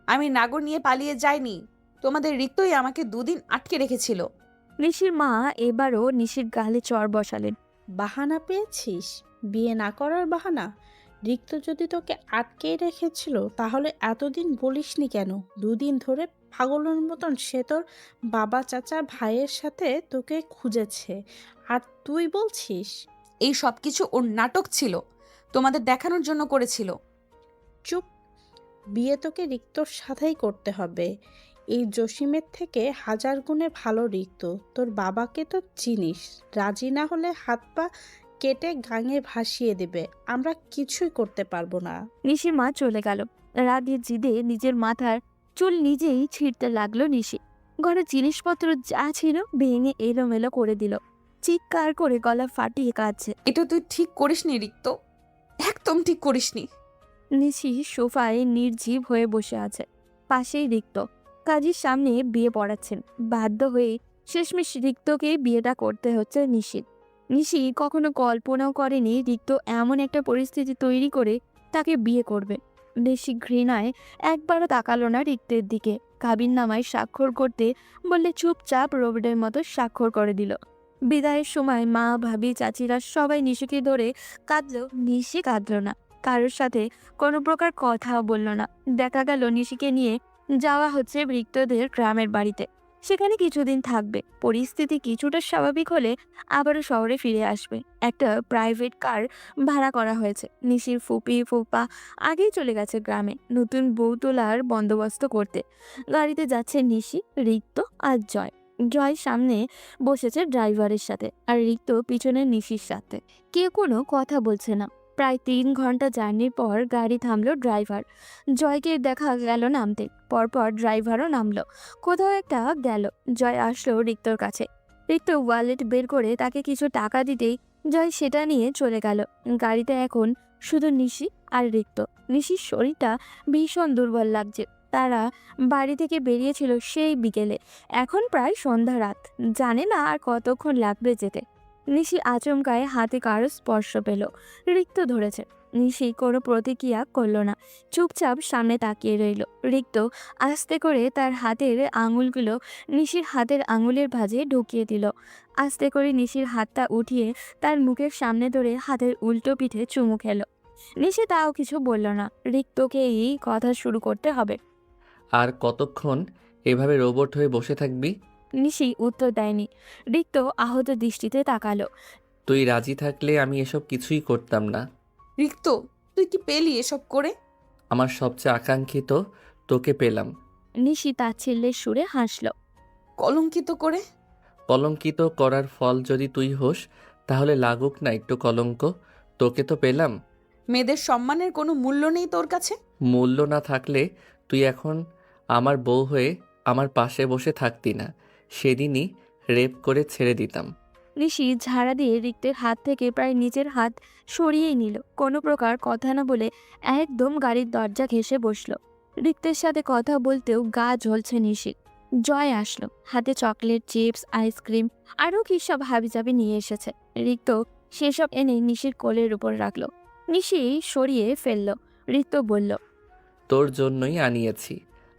আমি নাগর নিয়ে পালিয়ে যাইনি, তোমাদের রিক্তই আমাকে দুদিন আটকে রেখেছিল। নিশির মা এবারও নিশির গালে চর বসালেন। বাহানা পেয়েছিস? বিয়ে না করার বাহানা? রিক্ত যদি তোকে আটকেই রেখেছিল তাহলে এতদিন বলিসনি কেন? দুদিন ধরে পাগলের মতন সে তোর বাবা চাচা ভাইয়ের সাথে তোকে খুঁজেছে, আর তুই বলছিস? এই সব কিছু ওর নাটক ছিল, তোমাদের দেখানোর জন্য করেছিল। চুপ! বিয়ে তোকে রিক্তর সাথেই করতে হবে। এই জসিমের থেকে হাজার গুণে ভালো রিক্ত। তোর বাবাকে তো চিনিস, রাজি না হলে হাত পা কেটে গাঙে ভাসিয়ে দেবে। আমরা কিছুই করতে পারবো না। নিশির মা চলে গেল। রাগে জিদে নিজের মাথার চুল নিজেই ছিঁড়তে লাগলো নিশি। ঘরের জিনিসপত্র যা ছিল ভেঙে এলোমেলো করে দিল। চিৎকার করে গলা ফাটিয়ে কাঁদছে। এটা তুই ঠিক করিসনি রিক্ত, একদম ঠিক করিসনি। নিশি সোফায় নির্জীব হয়ে বসে আছে। পাশেই রিক্ত কাজীর সামনে বিয়ে পড়াচ্ছেন। বাধ্য হয়ে শেষমেশ রিক্তকে বিয়েটা করতে হচ্ছে নিশির। নিশি কখনো কল্পনাও করেনি রিক্ত এমন একটা পরিস্থিতি তৈরি করে তাকে বিয়ে করবে। নিশি ঘৃণায় একবারও তাকালো না রিক্তের দিকে। কাবিননামায় স্বাক্ষর করতে বললে চুপচাপ রোবটের মতো স্বাক্ষর করে দিল। বিদায়ের সময় মা, ভাবি, চাচিরা সবাই নিশিকে ধরে কাঁদলো। নিশি কাঁদলো না, কারোর সাথে কোনো প্রকার কথাও বলল না। দেখা গেল নিশিকে নিয়ে যাওয়া হচ্ছে রিক্তদের গ্রামের বাড়িতে। সেখানে কিছুদিন থাকবে। পরিস্থিতি কিছুটা স্বাভাবিক হলে আবারও শহরে ফিরে আসবে। একটা প্রাইভেট কার ভাড়া করা হয়েছে। নিশির ফুপা আগেই চলে গেছে গ্রামে নতুন বউ তোলার বন্দোবস্ত করতে। গাড়িতে যাচ্ছে নিশি, রিক্ত আর জয়। জয় সামনে বসেছে ড্রাইভারের সাথে, আর রিক্ত পিছনে নিশির সাথে। কেউ কোনো কথা বলছে না। প্রায় 3 ঘন্টা জার্নির পর গাড়ি থামলো। ড্রাইভার জয়কে দেখা গেল নামতে। পরপর ড্রাইভারও নামলো, কোথাও একটা গেল। জয় আসলো রিক্তর কাছে। রিক্ত ওয়ালেট বের করে তাকে কিছু টাকা দিতেই জয় সেটা নিয়ে চলে গেল। গাড়িতে এখন শুধু নিশি আর রিক্ত। নিশির শরীরটা ভীষণ দুর্বল লাগছে। তারা বাড়ি থেকে বেরিয়েছিল সেই বিকেলে, এখন প্রায় সন্ধ্যা রাত। জানে না আর কতক্ষণ লাগবে যেতে। নিশি আচমকায় হাতে কারো স্পর্শ পেল। রিক্ত ধরেছে। নিশি কোনো প্রতিক্রিয়া করল না, চুপচাপ সামনে তাকিয়ে রইল। রিক্ত আস্তে করে তার হাতের আঙুলগুলো নিশির হাতের আঙুলের ভাঁজে ঢুকিয়ে দিল। আস্তে করে নিশির হাতটা উঠিয়ে তার মুখের সামনে ধরে হাতের উল্টো পিঠে চুমু খেলো। নিশি তাও কিছু বলল না। রিক্তকে এই কথা শুরু করতে হবে। আর কতক্ষণ এভাবে রোবট হয়ে বসে থাকবি? নিশি উত্তর দেয়নি। রিক্ত আহত দৃষ্টিতে তাকালো। তুই রাজি থাকলে আমি এসব কিছুই করতাম না। রিক্ত, তুই কি পেলি এসব করে? আমার সবচেয়ে আকাঙ্ক্ষিত তোকে পেলাম। নিশি তাচ্ছিল্যের সুরে হাসল। কলঙ্কিত করে? কলঙ্কিত করার ফল যদি তুই হোস তাহলে লাগুক না একটু কলঙ্ক। তোকে তো পেলাম। মেয়েদের সম্মানের কোনো মূল্য নেই তোর কাছে? মূল্য না থাকলে তুই এখন আমার বউ হয়ে আমার পাশে বসে থাকতি না, সেদিনই রেপ করে ছেড়ে দিতাম। নিশি ঝাড়া দিয়ে রিক্তের হাত থেকে প্রায় নিজের হাত সরিয়েই নিল। কোনো প্রকার কথা না বলে একদম গাড়ির দরজা ঘেঁষে বসলো। রিক্তের সাথে কথা বলতেও গা জ্বলছে নিশি। জয় আসলো, হাতে চকলেট, চিপস, আইসক্রিম আরও কি সব হাবিজাবি নিয়ে এসেছে। রিক্ত সেসব এনে নিশির কোলের উপর রাখলো। নিশি সরিয়ে ফেলল। রিক্ত বলল, তোর জন্যই আনিয়েছি।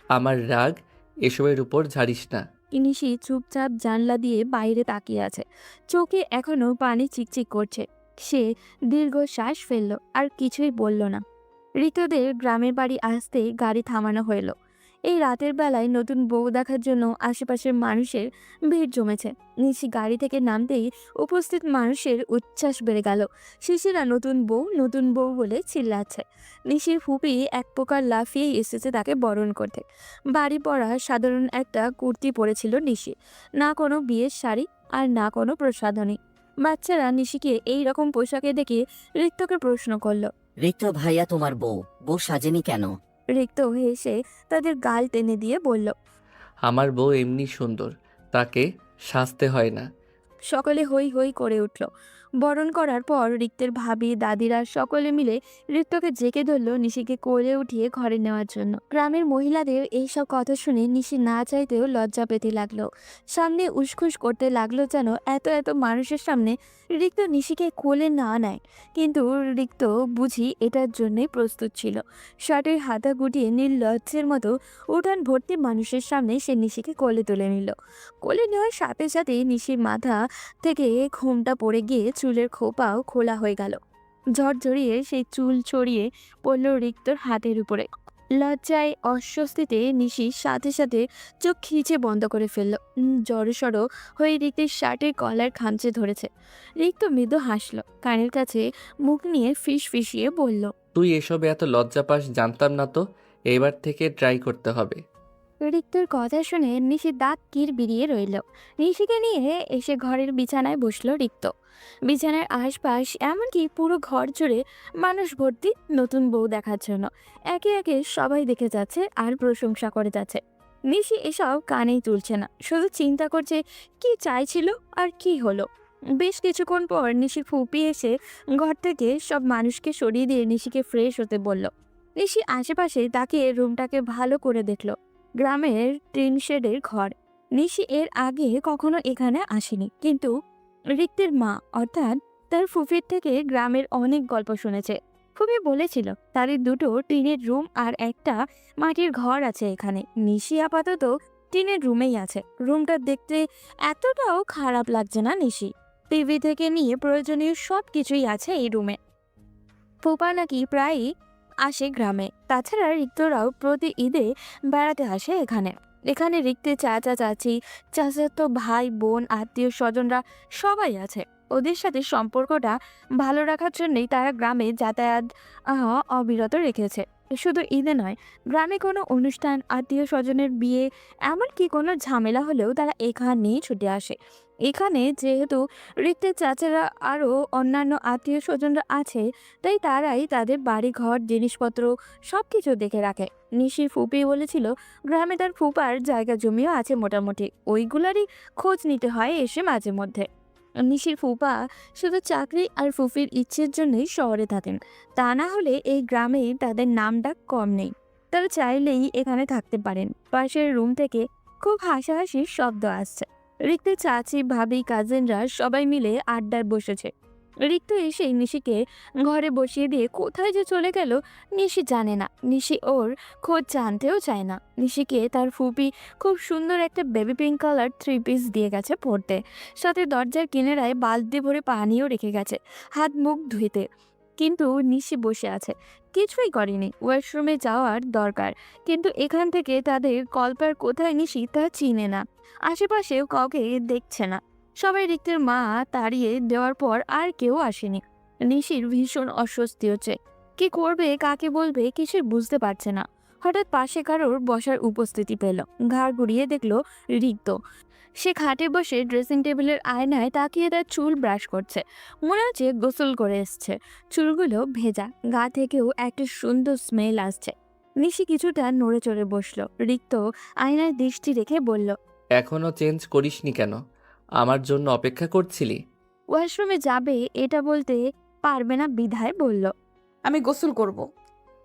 আমার রাগ এসবের উপর ঝাড়িস না। নিশি চুপচাপ জানলা দিয়ে বাইরে তাকিয়ে আছে। চোখে এখনো পানি চিকচিক করছে। সে দীর্ঘশ্বাস ফেলল, আর কিছুই বলল না। ঋতুদের গ্রামের বাড়ি আসতেই গাড়ি থামানো হইল। এই রাতের বেলায় নতুন বউ দেখার জন্য আশেপাশের মানুষের ভিড় জমেছে। নিশি গাড়ি থেকে নামতেই উপস্থিত মানুষের উচ্ছ্বাস বেড়ে গেল। শিশিরা নতুন বউ বলে চিল্লাচ্ছে। নিশির ফুপি এক প্রকার লাফিয়ে এসেছে তাকে বরণ করতে। বাড়ি পরা সাধারণ একটা কুর্তি পরেছিল নিশি। না কোনো বিয়ের শাড়ি, আর না কোনো প্রসাধনী। বাচ্চারা নিশিকে এই রকম পোশাকে দেখে ঋক্তকে প্রশ্ন করলো। রিক্ত ভাইয়া, তোমার বউ সাজেনি কেন? রিক্ত হেসে তাদের গাল টেনে দিয়ে বলল, আমার বউ এমনি সুন্দর, তাকে সাজতে হয় না। সকলে হই হই করে উঠল। বরণ করার পর রিক্তের ভাবি, দাদিরা সকলে মিলে রিক্তকে জেকে ধরল নিশিকে কোলে উঠিয়ে ঘরে নেওয়ার জন্য। গ্রামের মহিলাদের এইসব কথা শুনে নিশি না চাইতেও লজ্জা পেতে লাগলো। সামনে উসখুস করতে লাগলো যেন এত এত মানুষের সামনে রিক্ত নিশিকে কোলে না নেয়। কিন্তু রিক্ত বুঝি এটার জন্যই প্রস্তুত ছিল। শার্টের হাতা গুটিয়ে নির্লজ্জের মতো উঠান ভর্তি মানুষের সামনে সে নিশিকে কোলে তুলে নিল। কোলে নেওয়ার সাথে সাথে নিশির মাথা থেকে ঘোমটা পড়ে গিয়ে চুলের খোপাও খোলা হয়ে গেল। ঝরঝরিয়ে সেই চুল ছড়িয়ে পড়ল রিক্তর হাতের উপরে। লজ্জায় অস্বস্তিতে নিশি সাথে সাথে চোখ খিচে বন্ধ করে ফেলল। জড়সড় হয়ে রিক্তের শার্টের কলার খামচে ধরেছে। রিক্ত মৃদু হাসল, কানের কাছে মুখ নিয়ে ফিসফিসিয়ে বলল, তুই এসবে এত লজ্জা পাস জানতাম না তো। এবার থেকে ট্রাই করতে হবে। রিক্তর কথা শুনে নিশি দাঁত কির বিরিয়ে রইল। নিশিকে নিয়ে এসে ঘরের বিছানায় বসলো রিক্ত। বিছানার আশপাশ, এমনকি পুরো ঘর জুড়ে মানুষ ভর্তি নতুন বউ দেখার জন্য। একে একে সবাই দেখে যাচ্ছে আর প্রশংসা করে যাচ্ছে। নিশি এসব কানেই তুলছে না, শুধু চিন্তা করছে কি চাইছিল আর কি হলো। বেশ কিছুক্ষণ পর নিশির ফুপি এসে ঘর থেকে সব মানুষকে সরিয়ে দিয়ে নিশিকে ফ্রেশ হতে বলল। নিশি আশেপাশে তাকিয়ে রুমটাকে ভালো করে দেখলো। গ্রামের টিন শেডের ঘর। নিশি এর আগে কখনো এখানে আসেনি, কিন্তু রিক্তের মা অর্থাৎ তার ফুফির থেকে গ্রামের অনেক গল্প শুনেছে। ফুফি বলেছিল তাদের দুটো টিনের রুম আর একটা মাটির ঘর আছে এখানে। নিশি আপাতত টিনের রুমেই আছে। রুমটা দেখতে এতটাও খারাপ লাগছে না নিশি। টিভি থেকে নিয়ে প্রয়োজনীয় সব কিছুই আছে এই রুমে। ফুপা নাকি প্রায়ই আসে গ্রামে। তাছাড়া রিক্তরাও প্রতি ঈদে বেড়াতে আসে এখানে রিক্তের চাচা চাচি, চাচাতো ভাই বোন, আত্মীয় স্বজনরা সবাই আছে। ওদের সাথে সম্পর্কটা ভালো রাখার জন্যই তারা গ্রামে যাতায়াত অবিরত রেখেছে। শুধু ঈদে নয়, গ্রামে কোনো অনুষ্ঠান, আত্মীয় স্বজনের বিয়ে, এমনকি কোনো ঝামেলা হলেও তারা এখানেই ছুটে আসে। এখানে যেহেতু রিক্তের চাচারা আরও অন্যান্য আত্মীয় স্বজনরা আছে, তাই তারাই তাদের বাড়ি ঘর জিনিসপত্র সব কিছু দেখে রাখে। নিশির ফুপি বলেছিল গ্রামে তার ফুপার জায়গা জমিও আছে মোটামুটি, ওইগুলারই খোঁজ নিতে হয় এসে মাঝে মধ্যে। নিশির ফুপা শুধু চাকরি আর ফুফির ইচ্ছের জন্যই শহরে থাকেন, তা না হলে এই গ্রামে তাদের নাম ডাক কম নেই। তারা চাইলেই এখানে থাকতে পারেন। পাশের রুম থেকে খুব হাসাহাসির শব্দ আসছে। রিক্তের চাচি, ভাবি, কাজিনরা সবাই মিলে আড্ডায় বসেছে। রিক্ত এসে নিশিকে ঘরে বসিয়ে দিয়ে কোথায় যে চলে গেল নিশি জানে না। নিশি ওর খোঁজ জানতেও চায় না। নিশিকে তার ফুপি খুব সুন্দর একটা বেবি পিঙ্ক কালার 3 পিস দিয়ে গেছে পরতে। সাথে দরজার কিনারায় বালতি ভরে পানিও রেখে গেছে হাত মুখ ধুইতে। কিন্তু নিশি বসে আছে, কিছুই করেনি। ওয়াশরুমে যাওয়ার দরকার, কিন্তু এখান থেকে তাদের কল্পার কোথায় নিশি তা চিনে না। আশেপাশেও কাউকে দেখছে না। সবাই রিক্তের মা তাড়িয়ে দেওয়ার পর আর কেউ আসেনি। নিশির ভীষণ অস্বস্তি হচ্ছে। কি করবে, কাকে বলবে, কিছুই বুঝতে পারছে না। হঠাৎ পাশে কারোর বসার উপস্থিতি পেল। ঘাড় ঘুরিয়ে দেখলো রিক্ত। সে খাটে বসে ড্রেসিং টেবিলের আয়নায় তাকিয়ে তার চুল ব্রাশ করছে। মনে হচ্ছে গোসল করে এসছে। চুলগুলো ভেজা, গা থেকেও একটা সুন্দর স্মেল আসছে। নিশি কিছুটা নড়ে চড়ে বসলো। রিক্ত আয়নায় দৃষ্টি রেখে বলল, এখনো চেঞ্জ করিসনি কেন? আমার জন্য অপেক্ষা করছিলি? ওয়াশরুমে যাবে এটা বলতে পারবে না বিধায় বলল। আমি গোসল করব।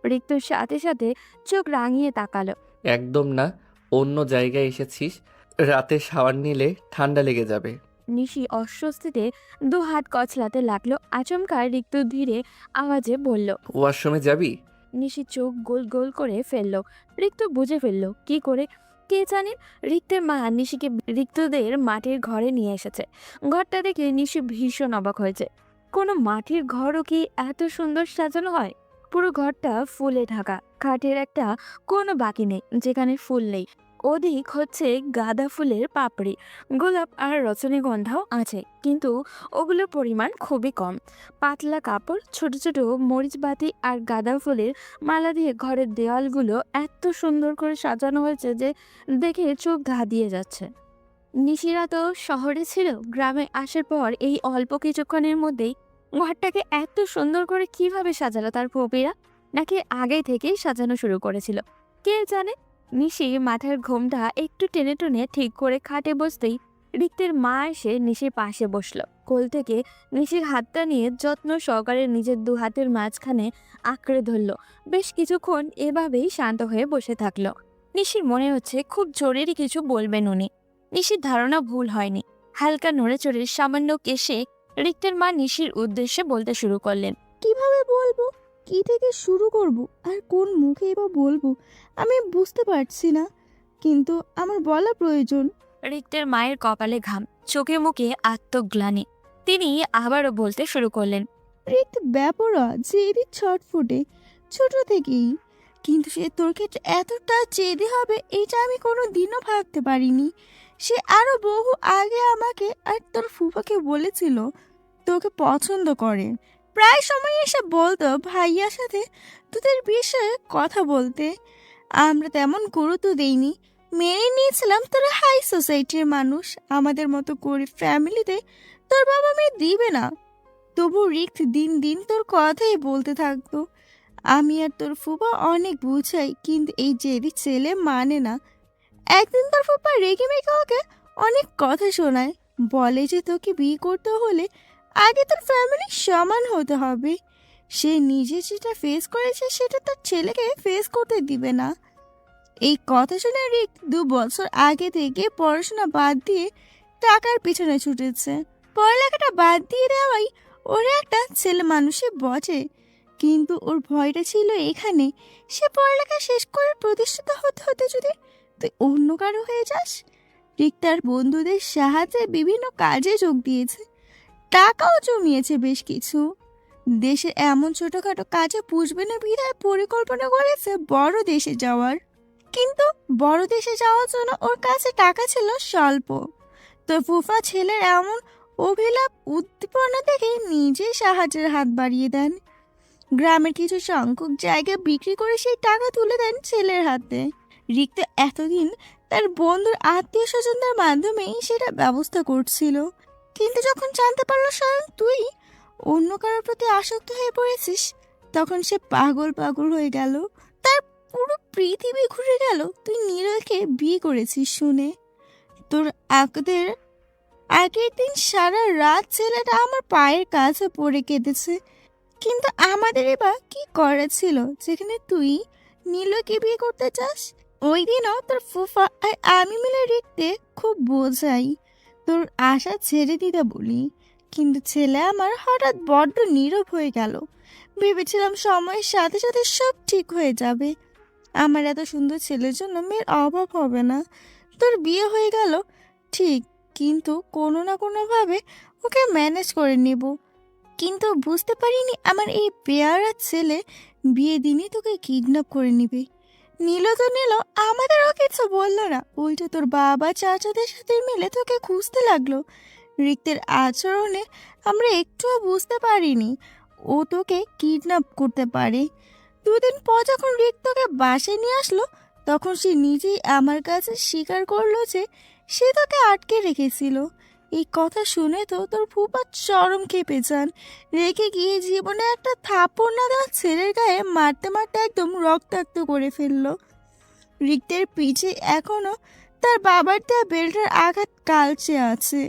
রিক্তর সাথে সাথে চোখ রাঙিয়ে তাকালো। একদম না, অন্য জায়গায় এসেছিস। রাতে শাওয়ার নিলে ঠান্ডা লেগে যাবে। নিশি অস্বস্তিতে দু হাত কচলাতে লাগলো। আচমকা রিক্ত ধীরে আওয়াজে বলল। ওয়াশরুমে যাবি? নিশি চোখ গোল গোল করে ফেললো। রিক্ত বুঝে ফেললো কি করে, কে জানে। রিক্তের মা নিশিকে রিক্তদের মাটির ঘরে নিয়ে এসেছে। ঘরটা দেখে নিশি ভীষণ অবাক হয়েছে। কোনো মাটির ঘরও কি এত সুন্দর সাজানো হয়? পুরো ঘরটা ফুলে ঢাকা। খাটের একটা কোনো বাকি নেই যেখানে ফুল নেই। অধিক হচ্ছে গাঁদা ফুলের পাপড়ি, গোলাপ আর রজনীগন্ধাও আছে, কিন্তু ওগুলোর পরিমাণ খুবই কম। পাতলা কাপড়, ছোট ছোট মরিচবাতি আর গাঁদা ফুলের মালা দিয়ে ঘরের দেওয়ালগুলো এত সুন্দর করে সাজানো হয়েছে যে দেখে চোখ ধাঁধিয়ে যাচ্ছে। নিশিরা তো শহরে ছিল, গ্রামে আসার পর এই অল্প কিছুক্ষণের মধ্যেই ঘরটাকে এত সুন্দর করে কিভাবে সাজালো তার ফুপিরা, নাকি আগে থেকেই সাজানো শুরু করেছিল, কে জানে। নিশি মাথার ঘোমটা একটু টেনে টেনে ঠিক করে খাটে বসতেই রিক্তের মা এসে নিশির পাশে বসলো। কোল থেকে নিশির হাতটা নিয়ে যত্ন সহকারে নিজের দু হাতের মাঝখানে আঁকড়ে ধরল। বেশ কিছুক্ষণ এভাবেই শান্ত হয়ে বসে থাকলো। নিশির মনে হচ্ছে খুব জরুরি কিছু বলবেন উনি। নিশির ধারণা ভুল হয়নি। হালকা নড়েচড়ে সামান্য কেশে রিক্তের মা নিশির উদ্দেশ্যে বলতে শুরু করলেন। কিভাবে বলবো, কি থেকে শুরু করব, আর কোন মুখে বা বলবো আমি বুঝতে পারছি না, কিন্তু আমার বলা প্রয়োজন। রিক্তের মায়ের কপালে ঘাম, চোখে মুখে আত্মগ্লানি। তিনি আবারও বলতে শুরু করলেন। রিক্ত ব্যাপারা জেদি ছটফটে ছোট থেকেই, কিন্তু সে তোর ক্ষেত্রে এতটা জেদি হবে এটা আমি কোনো দিনও ভাবতে পারিনি। সে আরো বহু আগে আমাকে আর তোর ফুফাকে বলেছিল তোকে পছন্দ করে। প্রায় সময় এসে বলতো ভাইয়ার সাথে তোদের বিষয়ে কথা বলতে। আমরা তেমন গুরুত্ব দেইনি, মেনে নিয়েছিলাম তোরা হাই সোসাইটির মানুষ, আমাদের মতো গরিব ফ্যামিলিতে তোর বাবা মেয়ে দিবে না। তবু রিক্ত দিন দিন তোর কথাই বলতে থাকতো। আমি আর তোর ফুপা অনেক বুঝাই, কিন্তু এই জেদি ছেলে মানে না। একদিন তোর ফুপা রেগে মেগে ওকে অনেক কথা শোনায়, বলে যে তোকে বিয়ে করতে হলে আগে তোর ফ্যামিলির সমান হতে হবে। সে নিজে যেটা ফেস করেছে সেটা তার ছেলেকে ফেস করতে দিবে না। এই কথা শুনে রিক 2 বছর আগে থেকে পড়াশোনা বাদ দিয়ে টাকার পিছনে ছুটেছে। পড়ালেখাটা বাদ দিয়ে দেওয়াই ওর একটা ছেলে মানুষই বটে, কিন্তু ওর ভয়টা ছিল এখানে সে পড়ালেখা শেষ করে প্রতিষ্ঠিত হতে হতে যদি তুই অন্য কারো হয়ে যাস। রিক তার বন্ধুদের সাহায্যে বিভিন্ন কাজে যোগ দিয়েছে, টাকাও জমিয়েছে বেশ কিছু। দেশের এমন ছোটখাটো কাজে পুষবে না বিধায় পরিকল্পনা করেছে বড় দেশে যাওয়ার, কিন্তু বড় দেশে যাওয়ার জন্য ওর কাছে টাকা ছিল স্বল্প। তো ফুফা ছেলের এমন অভিলাপ উদ্দীপনা দেখে নিজেই সাহায্যের হাত বাড়িয়ে দেন। গ্রামের কিছু সংখ্যক জায়গা বিক্রি করে সেই টাকা তুলে দেন ছেলের হাতে। রিক তো এতদিন তার বন্ধুর আত্মীয় স্বজনদের মাধ্যমেই সেটা ব্যবস্থা করছিল, কিন্তু যখন জানতে পারলো স্বয়ং তুই অন্য কারোর প্রতি আসক্ত হয়ে পড়েছিস, তখন সে পাগল পাগল হয়ে গেল। তার পুরো পৃথিবী ঘুরে গেল তুই নীরকে বিয়ে করেছিস শুনে। তোর আগের দিন সারা রাত ছেলেটা আমার পায়ের কাছে পড়ে কেঁদেছে, কিন্তু আমাদের এবার কি করা ছিল যেখানে তুই নীলকে বিয়ে করতে চাস। ওই দিনও তোর ফুফা আর আমি মিলে রিকতে খুব বোঝাই তোর আশা ছেড়ে দিতে বলি, কিন্তু ছেলে আমার হঠাৎ বড্ড নীরব হয়ে গেল। ভেবেছিলাম সময়ের সাথে সাথে সব ঠিক হয়ে যাবে, আমার এত সুন্দর ছেলের জন্য মেয়ের অভাব হবে না। তোর বিয়ে হয়ে গেল ঠিক, কিন্তু কোনো না কোনোভাবে ওকে ম্যানেজ করে নেব। কিন্তু বুঝতে পারিনি আমার এই পেয়ারা ছেলে বিয়ে দিনই তোকে কিডন্যাপ করে নিবে। নিল তো নিল, আমাদেরও কিছু বললো না, ওইটা তোর বাবা চাচাদের সাথে মিলে তোকে খুঁজতে লাগলো। রিক্তের আচরণে আমরা একটুও বুঝতে পারিনি ও তোকে কিডন্যাপ করতে পারে। 2 দিন পর যখন রিক্ত তোকে বাসায় নিয়ে আসলো, তখন সে নিজেই আমার কাছে স্বীকার করলো যে সে তোকে আটকে রেখেছিল। এই কথা শুনে তো তোর ফুপা চরম খেপে যান, রেখে গিয়ে জীবনে একটা থাপ্পড় না দেওয়া ছেলের গায়ে মারতে মারতে একদম রক্তাক্ত করে ফেললো। রিক্তের পিঠে এখনো তার বাবার দেওয়া বেল্টের আঘাত কালচে আছে।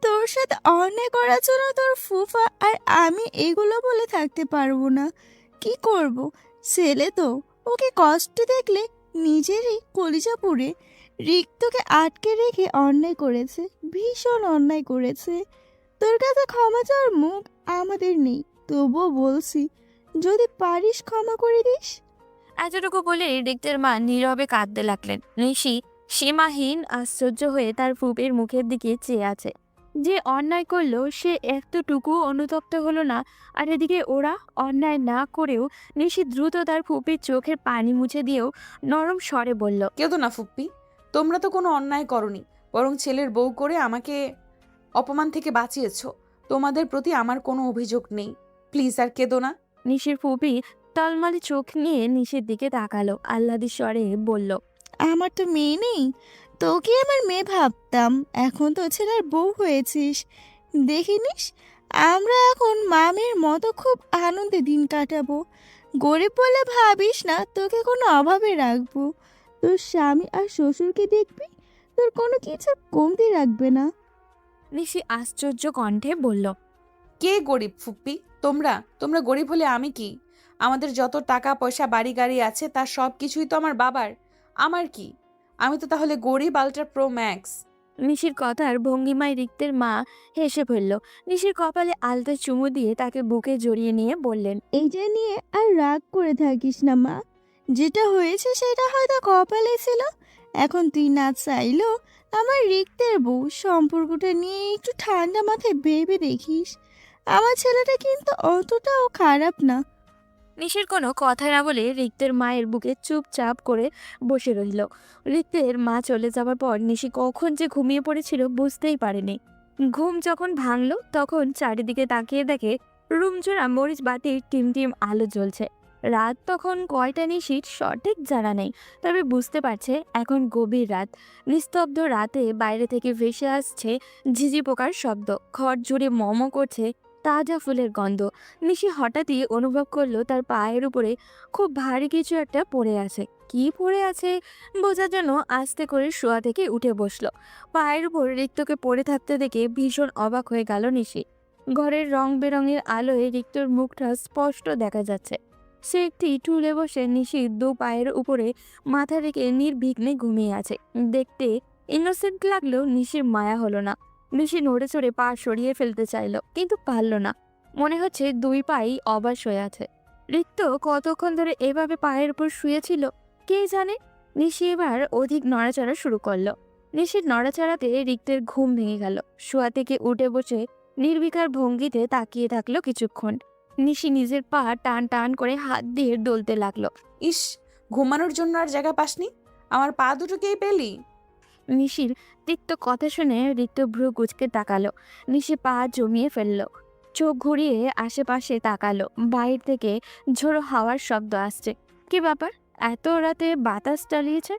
তোর সাথে অন্যায় করার জন্য তোর ফুফা আর আমি এগুলো বলে থাকতে পারবো না। কি করব, ছেলে তো, ওকে কষ্ট দেখলে নিজেরই কলিজা পুড়ে। রিক্তকে আটকে রেখে অন্যায় করেছে, ভীষণ অন্যায় করেছে। তোর কাছে ক্ষমা চাওয়ার মুখ আমাদের নেই, তবুও বলছি যদি পারিস ক্ষমা করে দিস। এতটুকু বলে রিক্তের মা নীরবে কাঁদতে লাগলেন। নিশি সীমাহীন আশ্চর্য হয়ে তার ফুপের মুখের দিকে চেয়ে আছে। যে অন্যায় করলো সে এতটুকু অনুতপ্ত হলো না। আর এদিকে ওরা অন্যায় না করেও নিশি দ্রুত তার ফুপির চোখের পানি মুছে দিয়েও নরম স্বরে বলল, কেঁদো না ফুপ্পি, তোমরা তো কোনো অন্যায় করনি, বরং ছেলের বউ করে আমাকে অপমান থেকে বাঁচিয়েছো। তোমাদের প্রতি আমার কোনো অভিযোগ নেই, প্লিজ আর কেঁদো না। নিশির ফুপি টলমলে চোখ নিয়ে নিশির দিকে তাকালো, আহ্লাদি স্বরে বলল, আমার তো মেয়ে নেই, তোকে আমার মেয়ে ভাবতাম, এখন তো ছেলের বউ হয়েছিস। দেখিনিস আমরা এখন মামের মতো খুব আনন্দে দিন কাটাবো। গরিব বলে ভাবিস না তোকে কোনো অভাবে রাখবো। তোর স্বামী আর শ্বশুরকে দেখবি, তোর কোনো কিছু কমতি রাখবে না। নিশি আশ্চর্য কণ্ঠে বলল, কে গরিব ফুপ্পি? তোমরা তোমরা গরিব হলে আমি কি? আমাদের যত টাকা পয়সা বাড়ি গাড়ি আছে তার সব কিছুই তো আমার বাবার, আমার কি? আমি তো তাহলে গরিব আল্ট্রা প্রো ম্যাক্স। নিশির কথার ভঙ্গিমায় রিক্তের মা হেসে ফেলল। নিশির কপালে আলতো চুমু দিয়ে তাকে বুকে জড়িয়ে নিয়ে বললেন, এইটা নিয়ে আর রাগ করে থাকিস না মা, যেটা হয়েছে সেটা হয়তো কপালে ছিল। এখন তুই না চাইলেও আমার রিক্তের বউ, সম্পর্কটা নিয়ে একটু ঠান্ডা মাথায় ভেবে দেখিস। আমার ছেলেটা কিন্তু অতটাও খারাপ না। নিশির কোনো কথা না বলে রিক্তের মায়ের বুকে চুপচাপ করে বসে রইল। রিক্তের মা চলে যাওয়ার পর নিশি কখন যে ঘুমিয়ে পড়েছিল বুঝতেই পারেনি। ঘুম যখন ভাঙল তখন চারিদিকে তাকিয়ে দেখে রুমজোড়া মরিচ বাতির টিমটিম আলো জ্বলছে। রাত তখন কয়টা নিশির সঠিক জানা নেই, তবে বুঝতে পারছে এখন গভীর রাত। নিস্তব্ধ রাতে বাইরে থেকে ভেসে আসছে ঝিঝি পোকার শব্দ, ঘর জুড়ে মম করছে তাজা ফুলের গন্ধ। নিশি হঠাৎই অনুভব করলো তার পায়ের উপরে খুব ভারী কিছু একটা পড়ে আছে। কি পড়ে আছে বোঝার জন্য আস্তে করে শোয়া থেকে উঠে বসলো। পায়ের উপর রিক্তকে পড়ে থাকতে দেখে ভীষণ অবাক হয়ে গেল নিশি। ঘরের রং বেরঙের আলোয় রিক্তর মুখটা স্পষ্ট দেখা যাচ্ছে। সে একটি টুলে বসে নিশির 2 পায়ের উপরে মাথা রেখে নির্বিঘ্নে ঘুমিয়ে আছে। দেখতে ইনোসেন্ট লাগলেও নিশির মায়া হলো না। নিশি নড়ে চড়ে পা সরিয়ে ফেলতে চাইল, কিন্তু পারল না। মনে হচ্ছে 2 পাই অবাস হয়ে আছে। রিক্ত কতক্ষণ ধরে এভাবে পায়ের উপর শুয়েছিল কে জানে। নিশি এবার অধিক নড়াচড়া শুরু করলো। নিশির নড়াচড়াতে রিক্তের ঘুম ভেঙে গেল। শোয়া থেকে উঠে বসে নির্বিকার ভঙ্গিতে তাকিয়ে থাকলো কিছুক্ষণ। নিশি নিজের পা টান টান করে হাত দিয়ে ডলতে লাগলো। ইস, ঘুমানোর জন্য আর জায়গা পাসনি, আমার পা দুটোকেই পেলি। নিশির তিক্ত কথা শুনে রিক্ত ভ্রু কুঁচকে তাকালো। নিশি পা জমিয়ে ফেললো, চোখ ঘুরিয়ে আশেপাশে তাকালো। বাইরে থেকে ঝোড়ো হাওয়ার শব্দ আসছে। কি ব্যাপার, এত রাতে বাতাস চালিয়েছে?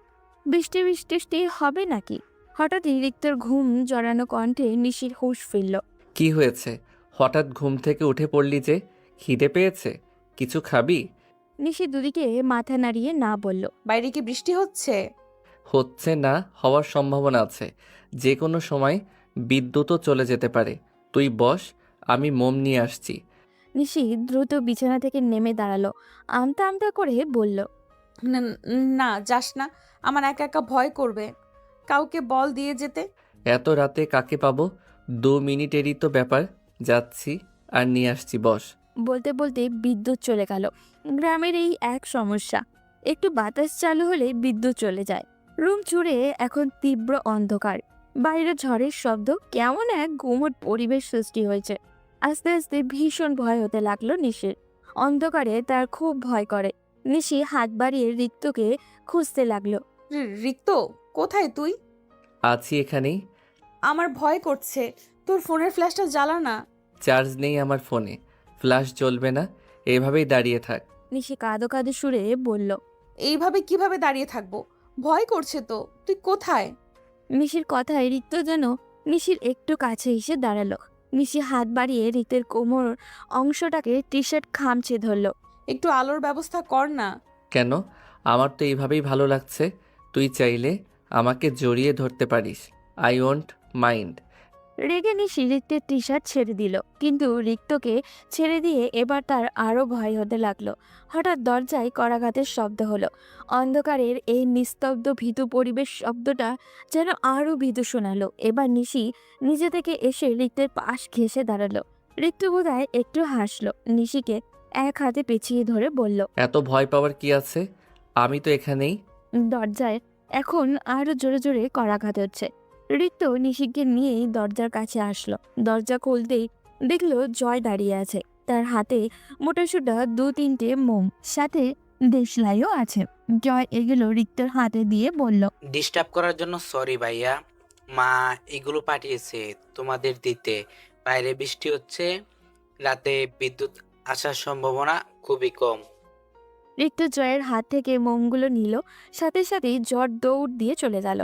বৃষ্টি বৃষ্টি হবে নাকি? হঠাৎই রিক্তর ঘুম জড়ানো কণ্ঠে নিশির হুঁশ ফিরল। কি হয়েছে? হঠাৎ ঘুম থেকে উঠে পড়লি যে? খিদে পেয়েছে? কিছু খাবি? নিশি দুদিকে মাথা নাড়িয়ে না বলল। বাইরে কি বৃষ্টি হচ্ছে? হচ্ছে না, হওয়ার সম্ভাবনা আছে। যে কোনো সময় বিদ্যুৎও চলে যেতে পারে। তুই বস, আমি মোম নিয়ে আসছি। নিশি দ্রুত বিছানা থেকে নেমে দাঁড়ালো, আমতা আমতা করে বলল, না না, যাস না, আমার একা একা ভয় করবে, কাউকে বল দিয়ে যেতে। এত রাতে কাকে পাবো? 2 মিনিটেরই তো ব্যাপার। যাচ্ছি আর নিয়ে আসছি, বস। বলতে বলতে বিদ্যুৎ চলে গেল। গ্রামের এই এক সমস্যা, একটু বাতাস চালু হলে বিদ্যুৎ চলে যায়। রুম জুড়ে এখন তীব্র অন্ধকার। বাইরে ঝড়ের শব্দ, কেমন এক গুমট পরিবেশ সৃষ্টি হয়েছে। আস্তে আস্তে ভীষণ ভয় হতে লাগলো নিশির। অন্ধকারে তার খুব ভয় করে। নিশি হাত বাড়িয়ে রিক্তকে খুঁজতে লাগলো। রিক্ত, কোথায় তুই? আছি এখানেই। আমার ভয় করছে। তোর ফোনের ফ্ল্যাশটা জ্বালা না। চার্জ নেই আমার ফোনে, ফ্ল্যাশ জ্বলবে না, এভাবেই দাঁড়িয়ে থাক। নিশি কাঁদো কাঁদো সুরে বলল। এইভাবে কিভাবে দাঁড়িয়ে থাকবো? ভয় করছে তো। তুই কোথায়? নিশির কথায় রিক্ত যেন নিশির একটু কাছে এসে দাঁড়ালো। নিশি হাত বাড়িয়ে রিক্তের কোমর অংশটাকে টি শার্ট খামচে ধরলো। একটু আলোর ব্যবস্থা কর না। কেন? আমার তো এইভাবেই ভালো লাগছে। তুই চাইলে আমাকে জড়িয়ে ধরতে পারিস। I won't mind. রেগে নিশি রিক্তের টি শার্ট ছেড়ে দিল, কিন্তু রিক্তকে ছেড়ে দিয়ে এবার তার আরো ভয় হতে লাগলো। হঠাৎ দরজায় করাঘাতের শব্দ হলো। অন্ধকারের এই নিস্তব্ধ ভীতু পরিবেশ শব্দটা যেন আরো ভীতু শোনালো। এবার নিশি নিজে থেকে এসে রিক্তের পাশ ঘেঁষে দাঁড়ালো। রিক্ত বোধহয় একটু হাসলো। নিশিকে এক হাতে পেঁচিয়ে ধরে বলল। এত ভয় পাওয়ার কি আছে? আমি তো এখানেই। দরজায় এখন আরো জোরে জোরে করাঘাত হচ্ছে। রিক্ত নিশিকে নিয়েই দরজার কাছে আসলো। দরজা খুলতেই দেখলো জয় দাঁড়িয়ে আছে। তার হাতে মোটাসোটা 2-3টে মোম, সাথে দেশলাইও আছে। জয় এগুলো রিক্তর হাতে দিয়ে বলল। ডিস্টার্ব করার জন্য সরি ভাইয়া। মা এগুলো পাঠিয়েছে তোমাদের দিতে। বাইরে বৃষ্টি হচ্ছে, রাতে বিদ্যুৎ আসার সম্ভাবনা খুবই কম। রিক্ত জয়ের হাত থেকে মোমগুলো নিল, সাথে সাথেই জ্বর দৌড় দিয়ে চলে গেল।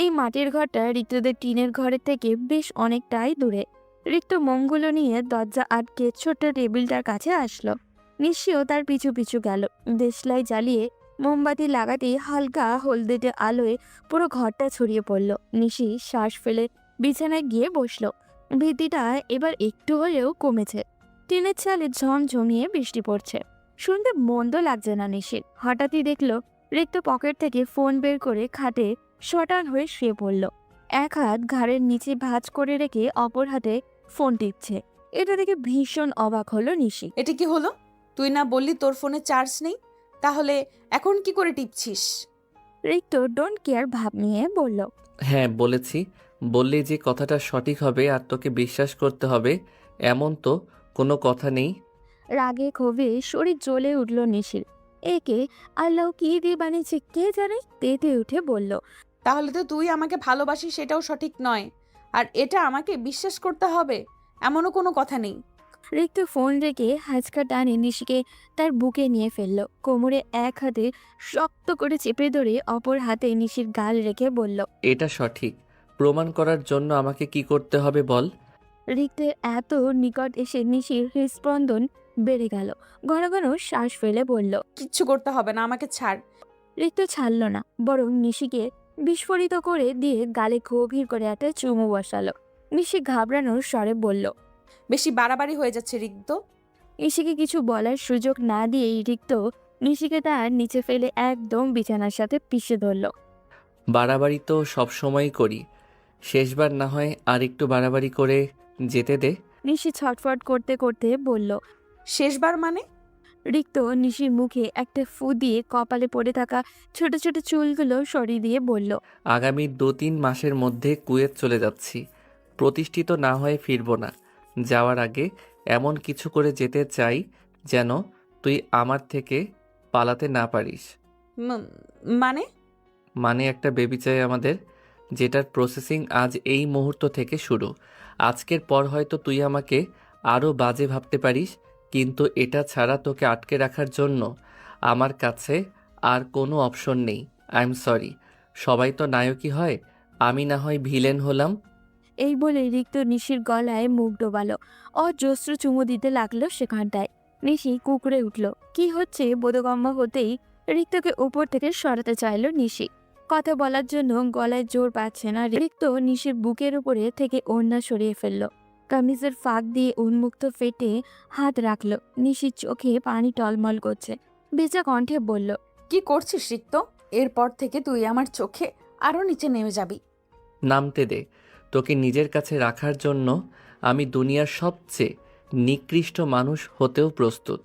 এই মাটির ঘরটা রিক্তদের টিনের ঘরের থেকে বেশ অনেকটাই দূরে। রিক্ত মোমগুলো নিয়ে দরজা আটকে ছোট্ট টেবিলটার কাছে আসলো। নিশিও তার পিছু পিছু গেল। দেশলাই জ্বালিয়ে মোমবাতি লাগাতেই হালকা হলদেটে আলোয় পুরো ঘরটা ছড়িয়ে পড়ল। নিশি শ্বাস ফেলে বিছানায় গিয়ে বসলো। ভীতিটা এবার একটু হলেও কমেছে। টিনের চালে ঝমঝমিয়ে বৃষ্টি পড়ছে। শুনতে মন্দ লাগছে না নিশির। হঠাৎই দেখলো রিক্ত পকেট থেকে ফোন বের করে খাটে শটান হয়ে শুয়ে পড়ল। এক হাত ঘাড়ের নিচে ভাঁজ করে রেখে অপর হাতে ফোন টিপছে। এটা দেখে ভীষণ অবাক হলো নিশি। এটা কি হলো? তুই না বললি তোর ফোনে চার্জ নেই? তাহলে এখন কি করে টিপছিস? রিক্ত ডোন্ট কেয়ার ভাব নিয়ে বলল। হ্যাঁ বলেছি, বললেই যে কথাটা সঠিক হবে আর তোকে বিশ্বাস করতে হবে এমন তো কোনো কথা নেই। রাগে ক্ষোভে শরীর জ্বলে উঠল নিশির। একে আল্লাহ কি দিয়ে বানিয়েছে কে জানে, তেতে উঠে বলল। তাহলে তো তুই আমাকে ভালোবাসিস সেটাও সঠিক নয়, আর এটা আমাকে বিশ্বাস করতে হবে এমনও কোনো কথা নেই। রিক্ত ফোন রেখে হাঁচকা টানে নিশিকে তার বুকে নিয়ে ফেললো। কোমরে এক হাতে শক্ত করে চেপে ধরে অপর হাতে নিশির গাল রেখে বলল। এটা সঠিক প্রমাণ করার জন্য আমাকে কি করতে হবে বল? রিক্তের এত নিকট এসে নিশির হৃদস্পন্দন বেড়ে গেল। ঘন ঘন শ্বাস ফেলে বলল। কিচ্ছু করতে হবে না, আমাকে ছাড়। রিক্ত ছাড়ল না, বরং নিশিকে বিস্ফোরিত করে দিয়ে গালে গভীর করে একটা চুমু বসালো। নিশি ঘাবড়ানোর স্বরে বলল। বেশি বাড়াবাড়ি হয়ে যাচ্ছে রিক্ত। নিশিকে কিছু বলার সুযোগ না দিয়েই রিক্ত নিশিকে তার নিচে ফেলে একদম বিছানার সাথে পিষে ধরল। বাড়াবাড়ি তো সবসময়ই করি, শেষবার না হয় আর একটু বাড়াবাড়ি করে যেতে দে। নিশি ছটফট করতে করতে বলল। শেষবার মানে? রিক্ত নিশির মুখে একটা ফু দিয়ে কপালে পড়ে থাকা ছোট ছোট চুলগুলো সরিয়ে দিয়ে বলল। আগামী 2-3 মাসের মধ্যে কুয়েত চলে যাচ্ছি। প্রতিষ্ঠিত না হয়ে ফিরব না। যাওয়ার আগে এমন কিছু করে যেতে চাই যেন তুই আমার থেকে পালাতে না পারিস। মানে? মানে একটা বেবি চাই আমাদের, যেটার প্রসেসিং আজ এই মুহূর্ত থেকে শুরু। আজকের পর হয়তো তুই আমাকে আরও বাজে ভাবতে পারিস, কিন্তু এটা ছাড়া তোকে আটকে রাখার জন্য আমার কাছে আর কোনো অপশন নেই। I am sorry. সবাই তো নায়কই হয়, আমি না হয় ভিলেন হলাম। এই বলে রিক্ত নিশির গলায় মুখ ডোবালো। অজস্র চুমু দিতে লাগলো সেখানটায়। নিশি কুকড়ে উঠল। কি হচ্ছে বোধগম্য হতেই রিক্তকে উপর থেকে সরাতে চাইল নিশি। কথা বলার জন্য গলায় জোর পাচ্ছে না। রিক্ত নিশির বুকের উপরে থেকে ওড়না সরিয়ে ফেলল। কামিজের ফাঁক দিয়ে উন্মুক্ত ফেটে হাত রাখলো। নিশির চোখে পানি টলমল করছে। ভেজা কণ্ঠে বলল। কি করছিস রিক্ত? এরপর থেকে তুই আমার চোখে আরো নিচে নেমে যাবি। নামতে দে। তোকে নিজের কাছে রাখার জন্য আমি দুনিয়ার সবচেয়ে নিকৃষ্ট মানুষ হতেও প্রস্তুত।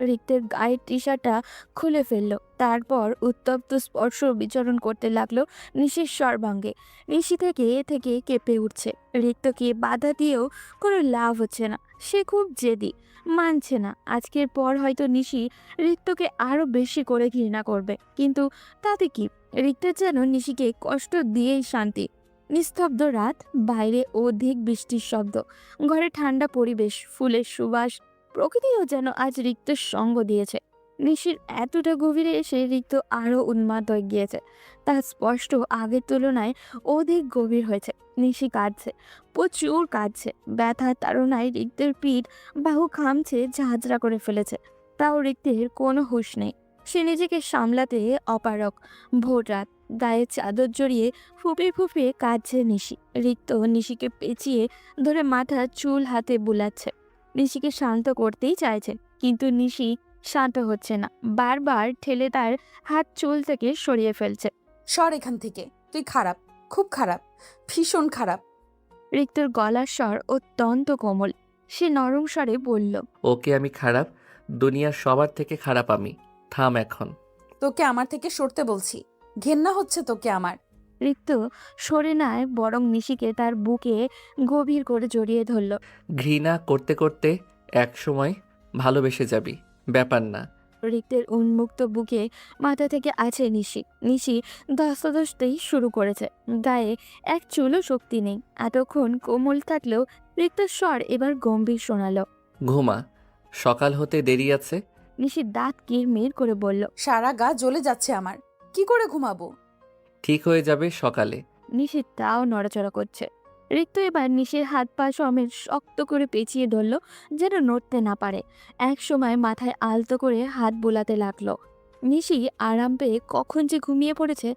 রিক্তের গায়ের টি শার্টটা খুলে ফেললো। তারপর উত্তপ্ত স্পর্শ বিচরণ করতে লাগলো নিশির সর্বাঙ্গে। নিশি থেকে থেকে কেঁপে উঠছে। রিক্তকে বাধা দিয়েও কোনো লাভ হচ্ছে না। সে খুব জেদি, মানছে না। আজকের পর হয়তো নিশি রিক্তকে আরো বেশি করে ঘৃণা করবে, কিন্তু তাতে কি? রিক্তের যেন নিশিকে কষ্ট দিয়েই শান্তি। নিস্তব্ধ রাত, বাইরে অধিক বৃষ্টির শব্দ, ঘরে ঠান্ডা পরিবেশ, ফুলের সুবাস। প্রকৃতিও যেন আজ রিক্তের সঙ্গ দিয়েছে। নিশির এতটা গভীরে এসে রিক্ত আরো উন্মাদ হয়ে গিয়েছে। তার স্পষ্ট আগের তুলনায় অধিক গভীর হয়েছে। নিশি কাঁদছে, প্রচুর কাঁদছে। ব্যথার তাড়নায় রিক্তের পিঠ, বাহু খামছে, ঝাঁঝরা করে ফেলেছে। তাও রিক্তের কোনো হুঁশ নেই। সে নিজেকে সামলাতে অপারগ। ভোর রাত, গায়ে চাদর জড়িয়ে ফুপিয়ে ফুপিয়ে কাঁদছে নিশি। রিক্ত নিশিকে পেঁচিয়ে ধরে মাথার চুল হাতে বুলাচ্ছে। নিশিকে শান্ত করতেই চাইছে, কিন্তু নিশি শান্ত হচ্ছে না। বারবার ঠেলে তার হাত চুল থেকে সরিয়ে ফেলছে। সর এখান থেকে, তুই খারাপ, খুব খারাপ, ভীষণ খারাপ। রিক্তর গলার স্বর অত্যন্ত কোমল। সে নরম স্বরে বলল, ওকে আমি খারাপ, দুনিয়ার সবার থেকে খারাপ আমি। থাম এখন। তোকে আমার থেকে সরতে বলছি, ঘেন্না হচ্ছে তোকে আমার। রিক্ত সরে নেয়, বরং নিশিকে তার বুকে গভীর করে জড়িয়ে ধরল। ঘৃণা করতে করতে এক সময় ভালোবেসে যাবি, ব্যাপার না। রিক্তের উন্মুক্ত বুকে মাথা থেকে আছে নিশি। নিশি ধস্তাধস্তি শুরু করেছে। গায়ে এক চুলও শক্তি নেই। এতক্ষণ কোমল থাকলেও রিক্তের স্বর এবার গম্ভীর শোনালো। ঘুমা, সকাল হতে দেরি আছে। নিশি দাঁত কিরমির করে বলল। সারা গা জ্বলে যাচ্ছে আমার, কি করে ঘুমাবো? ঠিক হয়ে যাবে সকালে। নিশি তাও নড়াচড়া করছে। রিক্ত এবার নিশির হাত পা সমেত শক্ত করে পেঁচিয়ে ধরল, যেন নড়তে না পারে। এক সময় মাথায় আলতো করে হাত বোলাতে লাগলো। নিশি আরাম পেয়ে কখন যে ঘুমিয়ে পড়েছে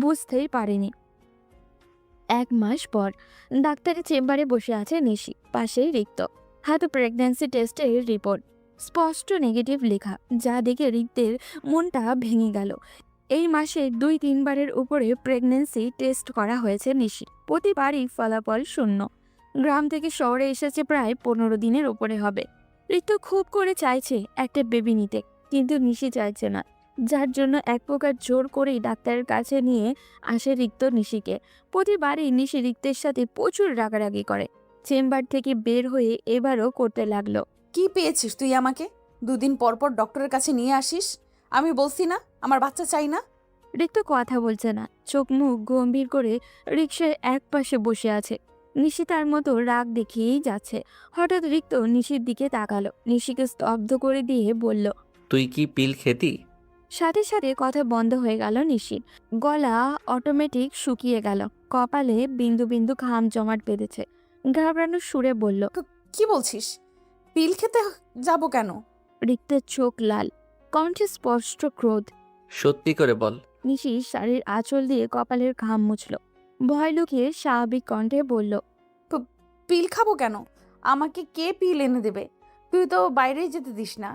বুঝতেই পারেনি। 1 মাস পর ডাক্তারের চেম্বারে বসে আছে নিশি, পাশেই রিক্ত। হাতে প্রেগন্যান্সি টেস্টের রিপোর্ট, স্পষ্ট নেগেটিভ লেখা, যা দেখে রিক্তের মনটা ভেঙে গেল। এই মাসে 2-3 বারের উপরে প্রেগন্যান্সি টেস্ট করা হয়েছে নিশির, প্রতিবারই ফলাফল শূন্য। গ্রাম থেকে শহরে এসেছে প্রায় 15 দিনের উপরে হবে। রিক্ত খুব করে চাইছে একটা বেবি নিতে, কিন্তু নিশি চাইছে না, যার জন্য এক প্রকার জোর করেই ডাক্তারের কাছে নিয়ে আসে রিক্ত নিশিকে। প্রতিবারই নিশি রিক্তের সাথে প্রচুর রাগারাগি করে। চেম্বার থেকে বের হয়ে এবারও করতে লাগলো। কি পেয়েছিস তুই আমাকে? 2 দিন পর পর ডক্টরের কাছে নিয়ে আসিস। আমি বলছি না আমার বাচ্চা চাই না। রিক্ত কথা বলছে না, চোখ মুখ গম্ভীর করে রিক্সায় এক পাশে বসে আছে। নিশি তার মতো রাগ দেখিয়েই যাচ্ছে। হঠাৎ রিক্ত নিশির দিকে তাকালো, নিশিকে স্তব্ধ করে দিয়ে বলল। তুই কি পিল খেতি? সাথে সাথে কথা বন্ধ হয়ে গেল নিশির। গলা অটোমেটিক শুকিয়ে গেল, কপালে বিন্দু বিন্দু ঘাম জমাট বেঁধেছে। ঘাবড়ানোর সুরে বলল। কি বলছিস? পিল খেতে যাব কেন? রিক্তের চোখ লাল, কণ্ঠে স্পষ্ট ক্রোধ। সত্যি করে বল। নিশি শাড়ির আঁচল দিয়ে কপালের ঘাম মুছল। ভয় লুকিয়ে স্বাভাবিক কণ্ঠে বলল। পিল খাবো কেন? আমাকে কে পিল এনে দেবে? তুই তো বাইরেই যেতে দিস না।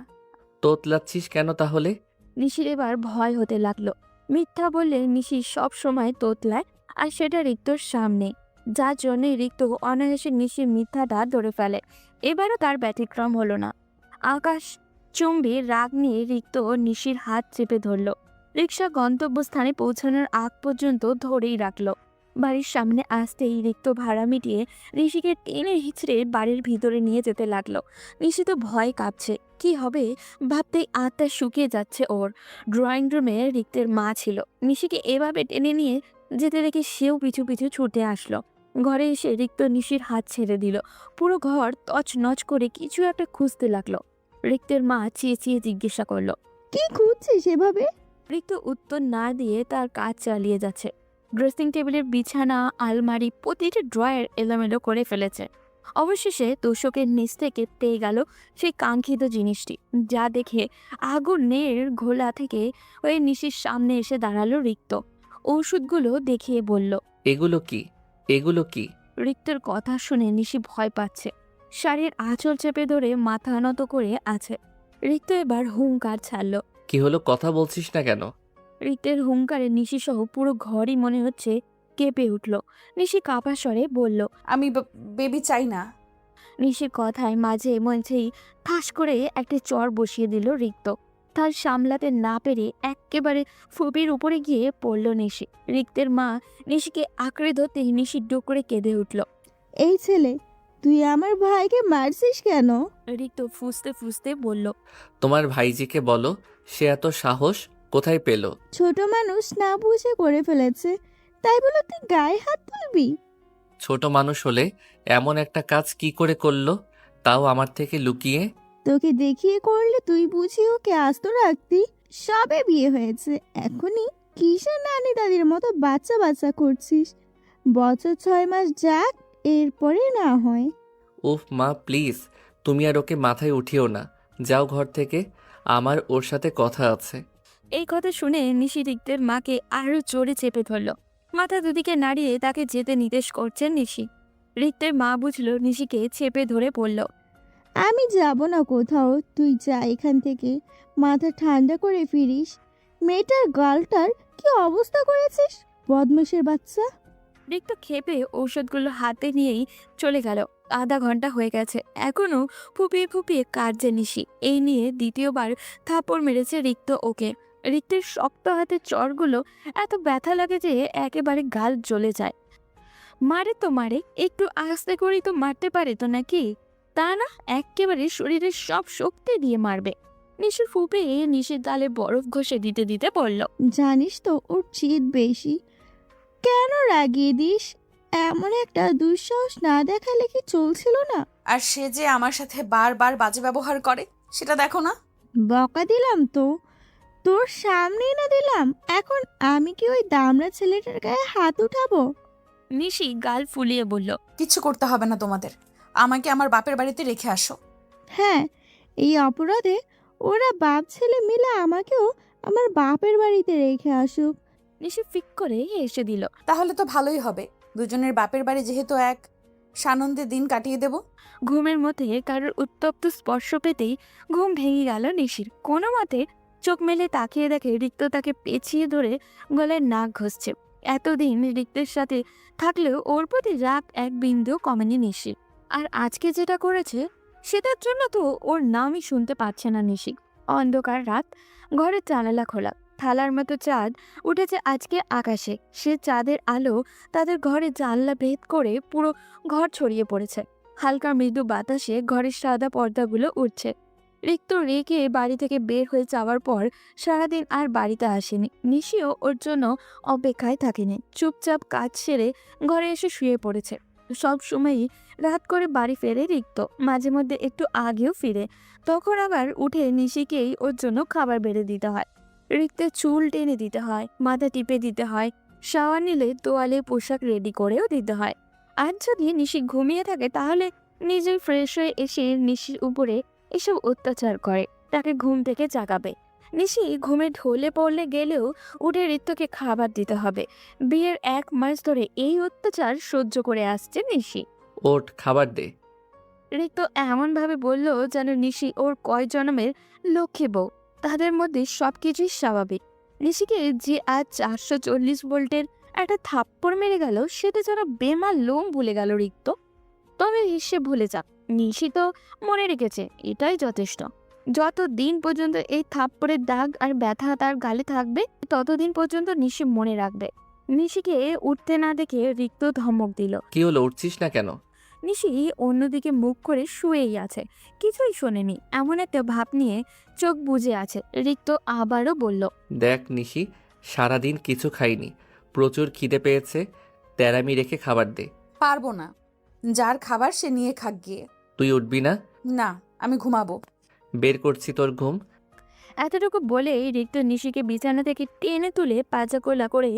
তোতলাচ্ছিস কেন তাহলে? নিশির এবার ভয় হতে লাগলো। মিথ্যা বললে নিশি সব সময় তোতলায়, আর সেটা রিক্তর সামনে, যার জন্য রিক্ত অনায়াসে নিশির মিথ্যাটা ধরে ফেলে। এবারও তার ব্যতিক্রম হলো না। আকাশ চুম্বি রাগ নিয়ে রিক্ত নিশির হাত চেপে ধরল। রিক্সা গন্তব্যস্থানে পৌঁছানোর আগ পর্যন্ত ধরেই রাখলো। বাড়ির সামনে আসতেই রিক্ত ভাড়া মিটিয়ে ঋষিকে টেনে হিচড়ে বাড়ির ভিতরে নিয়ে যেতে লাগলো। নিশি তো ভয় কাঁপছে, কি হবে ভাবতেই আত্মা শুকিয়ে যাচ্ছে ওর। ড্রয়িং রুমে রিক্তের মা ছিল। নিশিকে এভাবে টেনে নিয়ে যেতে দেখে সেও পিছু পিছু ছুটে আসলো। ঘরে এসে রিক্ত নিশির হাত ছেড়ে দিল। পুরো ঘর তছনছ করে কিছু একটা খুঁজতে লাগলো। রিক্তের মা চেঁচিয়ে জিজ্ঞাসা করলো। কি খুঁজছিস এভাবে? রিক্ত উত্তর না দিয়ে তার কাজ চালিয়ে যাচ্ছে। ড্রেসিং টেবিলের বিছানা, আলমারি, প্রতিটি ড্রয়ার এলোমেলো করে ফেলেছে। অবশেষে তোষকের নিচ থেকে পেয়ে গেল সেই কাঙ্ক্ষিত জিনিসটি, যা দেখে আগুনের ঘোলা থেকে ওই নিশির সামনে এসে দাঁড়ালো রিক্ত। ওষুধগুলো দেখিয়ে বলল। এগুলো কি? এগুলো কি? রিক্তের কথা শুনে নিশি ভয় পাচ্ছে। শাড়ির আঁচল চেপে ধরে মাথা নত করে আছে। রিক্ত এবার হুঙ্কার ছাড়ল। কি হলো, কথা বলছিস না কেন? রিক্তের হুঙ্কারে নিশি সহ পুরো ঘরই মনে হচ্ছে কেঁপে উঠল। নিশি কাঁপা স্বরে বলল। আমি বেবি চাই না। নিশির কথায় মাঝে মধ্যেই ঠাস করে একটা চর বসিয়ে দিল রিক্ত। তার সামলাতে না পেরে একেবারে ফুপির উপরে গিয়ে পড়ল নিশি। রিক্তের মা নিশিকে আঁকড়ে ধরতে নিশি ডুক করে কেঁদে উঠল। এই ছেলে, তুই আমার ভাইকে মারছিস কেন? রিক্ত ফুঁসতে ফুঁসতে বলল, তোমার ভাইজিকে বলো, সে এত সাহস কোথায় পেল? ছোট মানুষ না বুঝে করে ফেলেছে, তাই বলে তুই গায়ে হাত তুলবি? ছোট মানুষ হলে এমন একটা কাজ কি করে করলো, তাও আমার থেকে লুকিয়ে? তোকে দেখিয়ে করলে তুই বুঝি ওকে আস্ত রাখতি? সবে বিয়ে হয়েছে, এখনই কিসের নানি দাদির মতো বাচ্চা বাচ্চা করছিস? বছর 6 মাস যাক, এরপরে না হয়। উফ মা প্লিজ, তুমি আর ওকে মাথায় উঠিও না, যাও ঘর থেকে, আমার ওর সাথে কথা আছে। এই কথা শুনে নিশি রিক্তের মাকে আরো জোরে চেপে ধরল। মাথা দুদিকে নাড়িয়ে তাকে যেতে নির্দেশ করছেন নিশি। রিক্তের মা বুঝলো নিশিকে চেপে ধরে পড়ল। আমি যাব না কোথাও, তুই যা এখান থেকে, মাথা ঠান্ডা করে ফিরিস। মেয়েটার গালটার কি অবস্থা করেছিস, বদমাশের বাচ্চা! রিক্ত খেপে ঔষধগুলো হাতে নিয়েই চলে গেল। আধা ঘন্টা হয়ে গেছে, এখনো ফুপিয়ে ফুপিয়ে কাঁদছে নিশি। এই নিয়ে দ্বিতীয়বার থাপড় মেরেছে রিক্ত ওকে। রিক্তের শক্ত হাতের চড়গুলো এত ব্যথা লাগে যে একেবারে গাল জ্বলে যায়। মারে তো মারে, একটু আস্তে করেই তো মারতে পারে তো নাকি? তা না, একেবারে শরীরের সব শক্তি দিয়ে মারবে। নিশির ফুপে নিশির গালে বরফ ঘষে দিতে দিতে বলল, জানিস তো ওর চিত বেশি, কেন রাগিয়ে দিস? এমন একটা দুঃসাহস না দেখালে কি চলছিল না? আর সে যে আমার সাথে বারবার বাজে ব্যবহার করে সেটা দেখো না। বকা দিলাম তো, তোর সামনেই না দিলাম, এখন আমি কি ওই দামড়া ছেলেটার গায়ে হাত উঠাবো? নিশি গাল ফুলিয়ে বলল, কিচ্ছু করতে হবে না তোমাদের, আমাকে আমার বাপের বাড়িতে রেখে আসো। হ্যাঁ, এই অপরাধে ওরা বাপ ছেলে মিলে আমাকেও আমার বাপের বাড়িতে রেখে আসুক। নিশি ফিক করে এসে দিল। তাহলে তো ভালোই হবে, দুজনের বাপের বাড়ি যেহেতু এক, সানন্দে দিন কাটিয়ে দেব। ঘুমের মধ্যে কারোর উত্তপ্ত স্পর্শ পেতেই ঘুম ভেঙে গেল নিশির। কোনো মতে চোখ মেলে তাকিয়ে দেখে রিক্ত তাকে পেঁচিয়ে ধরে গলায় নাক ঘষছে। এতদিন রিক্তের সাথে থাকলেও ওর প্রতি রাগ এক বিন্দু কমেনি নিশির। আর আজকে যেটা করেছে সেটার জন্য তো ওর নামই শুনতে পাচ্ছে না নিশি। অন্ধকার রাত, ঘরের জানালা খোলা, থালার মতো চাঁদ উঠেছে আজকে আকাশে। সে চাঁদের আলো তাদের ঘরে জানলা ভেদ করে পুরো ঘর ছড়িয়ে পড়েছে। হালকা মৃদু বাতাসে ঘরের সাদা পর্দাগুলো উঠছে। রিক্ত রেগে বাড়ি থেকে বের হয়ে যাওয়ার পর সারাদিন আর বাড়িতে আসেনি। নিশিও ওর জন্য অপেক্ষায় থাকেনি, চুপচাপ কাজ সেরে ঘরে এসে শুয়ে পড়েছে। সব সময়ই রাত করে বাড়ি ফেরে রিক্ত, মাঝে মধ্যে একটু আগেও ফিরে। তখন আবার উঠে নিশিকেই ওর জন্য খাবার বেড়ে দিতে হয়। রিক্তের চুল টেনে দিতে হয়, মাথা টিপে দিতে হয়, শাওয়ার নিলে তোয়ালে পোশাক রেডি করেও দিতে হয়। আর যদি নিশি ঘুমিয়ে থাকে তাহলে নিজেই ফ্রেশ হয়ে এসে নিশির উপরে এসব অত্যাচার করে, তাকে ঘুম থেকে জাগাবে। নিশি ঘুমে ঢলে পড়লে গেলেও উঠে রিক্তকে খাবার দিতে হবে। বিয়ের 1 মাস ধরে এই অত্যাচার সহ্য করে আসছে নিশি। ওঠ, খাবার দে। রিক্ত এমনভাবে বলল যেন নিশি ওর কয় জন্মের লক্ষ্মী বউ, তাদের মধ্যে সবকিছুই স্বাভাবিক। নিশিকে যে আজ 440 ভোল্টের একটা থাপ্পড় মেরে গেল সেটা যেন বেমার লোম ভুলে গেল রিক্ত। তবে সে ভুলে যাক, নিশি তো মনে রেখেছে, এটাই যথেষ্ট। যতদিন পর্যন্ত এই থাপ্পড়ের দাগ আর ব্যথা তার গালে থাকবে ততদিন পর্যন্ত নিশি মনে রাখবে। নিশিকে উঠতে না দেখে রিক্ত ধমক দিল। কি হলো, উঠছিস না কেন? নিশি অন্যদিকে মুখ করে শুয়েই আছে, কিছুই শোনেনি, এমন একটা ভাব নিয়ে চোখ বুজে আছে। রিক্ত আবারও বলল, দেখ নিশি, সারাদিন কিছু খাইনি, প্রচুর খিদে পেয়েছে, তেরামি রেখে খাবার দে। পারবো না, যার খাবার সে নিয়ে খাক গিয়ে। তুই উঠবি না? না, আমি ঘুমাবো। বের করছি তোর ঘুম। এতটুকু বলেই রিক্ত নিশিকে বিছানা থেকে টেনে তুলে পাজাকোলা করে